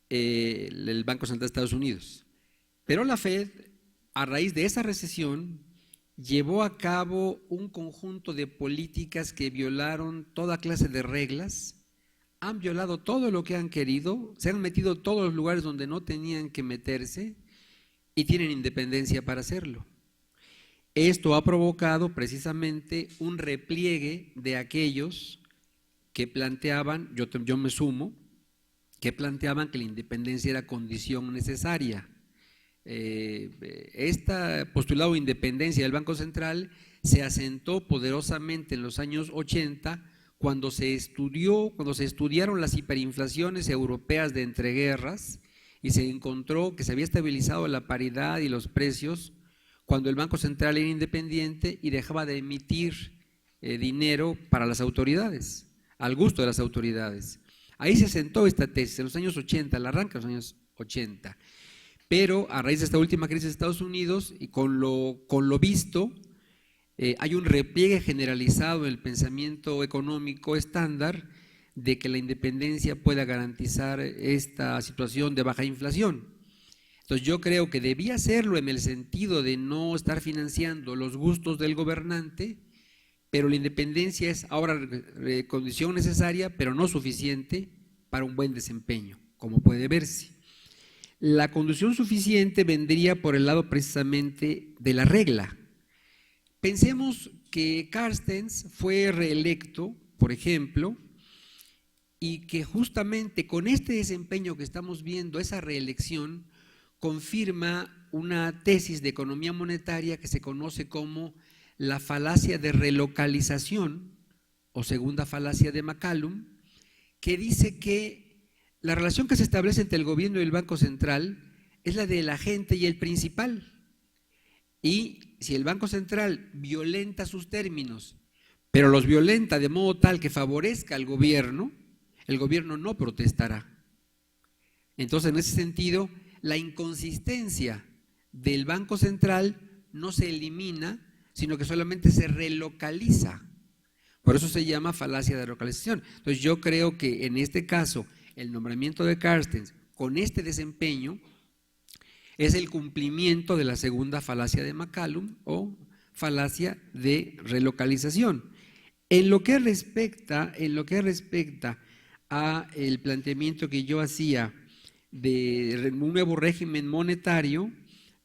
el Banco Central de Estados Unidos. Pero la Fed, a raíz de esa recesión, llevó a cabo un conjunto de políticas que violaron toda clase de reglas, han violado todo lo que han querido, se han metido en todos los lugares donde no tenían que meterse y tienen independencia para hacerlo. Esto ha provocado precisamente un repliegue de aquellos que planteaban, yo me sumo, que planteaban que la independencia era condición necesaria. Este postulado de independencia del Banco Central se asentó poderosamente en los años 80, cuando se estudiaron las hiperinflaciones europeas de entreguerras y se encontró que se había estabilizado la paridad y los precios cuando el Banco Central era independiente y dejaba de emitir dinero para las autoridades, al gusto de las autoridades. Ahí se asentó esta tesis en los años 80, al arranque de los años 80. Pero a raíz de esta última crisis de Estados Unidos y con lo visto, hay un repliegue generalizado en el pensamiento económico estándar de que la independencia pueda garantizar esta situación de baja inflación. Entonces yo creo que debía hacerlo en el sentido de no estar financiando los gustos del gobernante, pero la independencia es ahora condición necesaria, pero no suficiente para un buen desempeño, como puede verse. La condición suficiente vendría por el lado precisamente de la regla. Pensemos que Carstens fue reelecto, por ejemplo, y que justamente con este desempeño que estamos viendo, esa reelección confirma una tesis de economía monetaria que se conoce como la falacia de relocalización o segunda falacia de McCallum, que dice que la relación que se establece entre el gobierno y el Banco Central es la del agente y el principal. Y si el Banco Central violenta sus términos, pero los violenta de modo tal que favorezca al gobierno, el gobierno no protestará. Entonces, en ese sentido, la inconsistencia del Banco Central no se elimina, sino que solamente se relocaliza. Por eso se llama falacia de relocalización. Entonces, yo creo que en este caso, el nombramiento de Carstens con este desempeño es el cumplimiento de la segunda falacia de McCallum o falacia de relocalización. En lo que respecta a el planteamiento que yo hacía de un nuevo régimen monetario,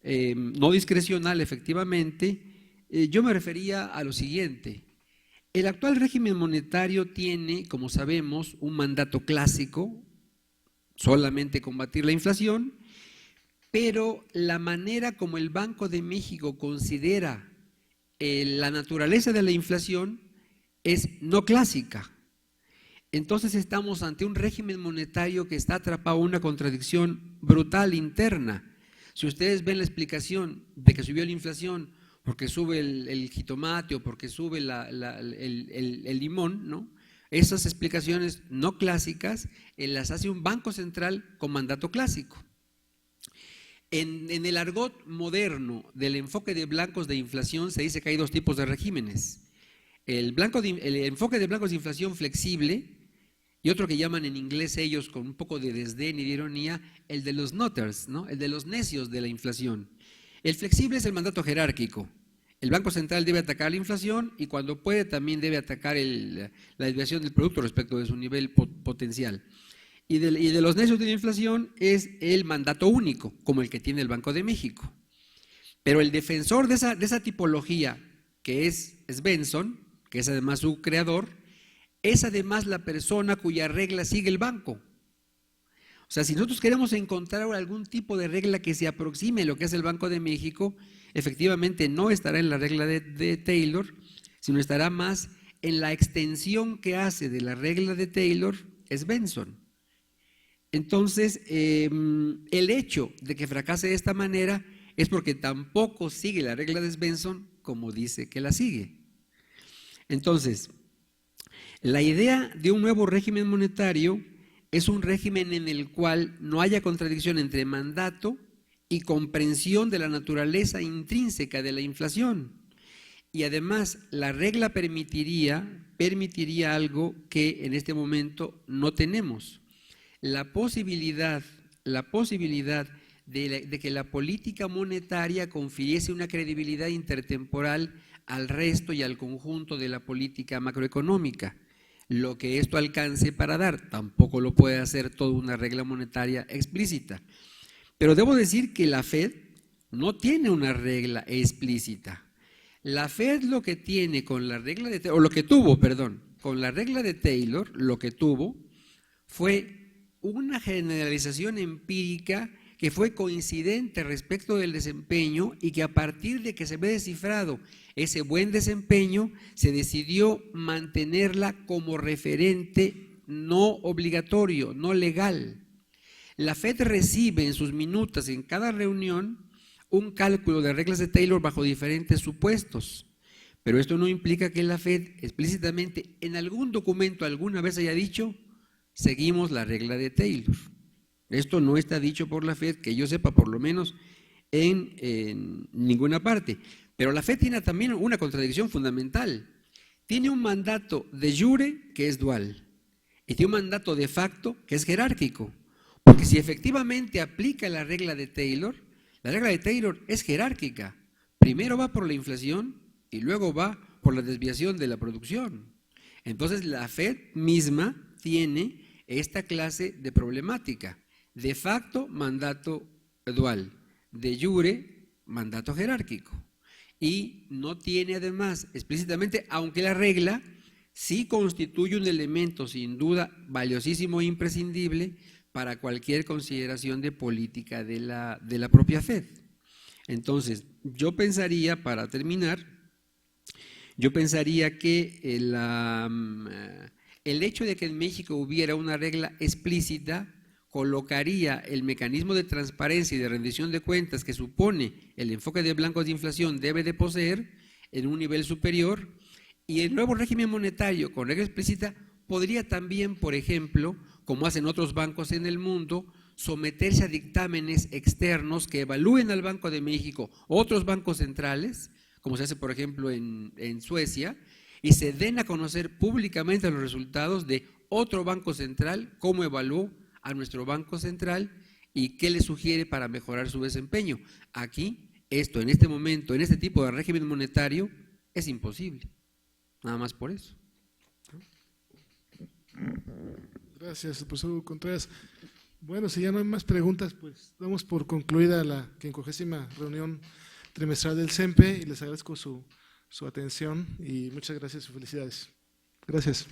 no discrecional efectivamente, yo me refería a lo siguiente. El actual régimen monetario tiene, como sabemos, un mandato clásico, solamente combatir la inflación, pero la manera como el Banco de México considera la naturaleza de la inflación es no clásica. Entonces estamos ante un régimen monetario que está atrapado en una contradicción brutal interna. Si ustedes ven la explicación de que subió la inflación porque sube el jitomate o porque sube el limón, ¿no? Esas explicaciones no clásicas las hace un banco central con mandato clásico. En el argot moderno del enfoque de blancos de inflación se dice que hay dos tipos de regímenes. El enfoque de blancos de inflación flexible y otro que llaman en inglés ellos con un poco de desdén y de ironía, el de los nutters, ¿no? El de los necios de la inflación. El flexible es el mandato jerárquico. El Banco Central debe atacar la inflación y cuando puede también debe atacar la desviación del producto respecto de su nivel potencial. Y de los necios de la inflación es el mandato único, como el que tiene el Banco de México. Pero el defensor de esa tipología, que es Svensson, que es además su creador, es además la persona cuya regla sigue el banco. O sea, si nosotros queremos encontrar algún tipo de regla que se aproxime a lo que es el Banco de México, efectivamente no estará en la regla de Taylor, sino estará más en la extensión que hace de la regla de Taylor Svensson. Entonces, el hecho de que fracase de esta manera es porque tampoco sigue la regla de Svensson como dice que la sigue. Entonces, la idea de un nuevo régimen monetario es un régimen en el cual no haya contradicción entre mandato y comprensión de la naturaleza intrínseca de la inflación. Y además, la regla permitiría algo que en este momento no tenemos. La posibilidad de que la política monetaria confiriese una credibilidad intertemporal al resto y al conjunto de la política macroeconómica. Lo que esto alcance para dar, tampoco lo puede hacer toda una regla monetaria explícita. Pero debo decir que la Fed no tiene una regla explícita. La Fed lo que tiene con la regla de Taylor, o lo que tuvo, perdón, con la regla de Taylor, lo que tuvo fue una generalización empírica que fue coincidente respecto del desempeño y que a partir de que se ve descifrado ese buen desempeño, se decidió mantenerla como referente no obligatorio, no legal. La Fed recibe en sus minutas en cada reunión un cálculo de reglas de Taylor bajo diferentes supuestos, pero esto no implica que la Fed explícitamente en algún documento alguna vez haya dicho seguimos la regla de Taylor. Esto no está dicho por la Fed, que yo sepa por lo menos en ninguna parte. Pero la Fed tiene también una contradicción fundamental. Tiene un mandato de jure que es dual y tiene un mandato de facto que es jerárquico. Porque si efectivamente aplica la regla de Taylor es jerárquica. Primero va por la inflación y luego va por la desviación de la producción. Entonces la Fed misma tiene esta clase de problemática. De facto, mandato dual. De jure, mandato jerárquico. y no tiene además explícitamente, aunque la regla sí constituye un elemento sin duda valiosísimo e imprescindible para cualquier consideración de política de la propia FED. Entonces, yo pensaría, para terminar, yo pensaría que el hecho de que en México hubiera una regla explícita colocaría el mecanismo de transparencia y de rendición de cuentas que supone el enfoque de blancos de inflación debe de poseer en un nivel superior, y el nuevo régimen monetario con regla explícita podría también, por ejemplo, como hacen otros bancos en el mundo, someterse a dictámenes externos que evalúen al Banco de México, otros bancos centrales, como se hace por ejemplo en Suecia, y se den a conocer públicamente los resultados de otro banco central, cómo evaluó a nuestro Banco Central y qué le sugiere para mejorar su desempeño. Aquí, esto en este momento, en este tipo de régimen monetario, es imposible. Nada más por eso.
Gracias, profesor Contreras. Bueno, si ya no hay más preguntas, pues damos por concluida la 50ª reunión trimestral del CEMPE y les agradezco su atención y muchas gracias y felicidades. Gracias.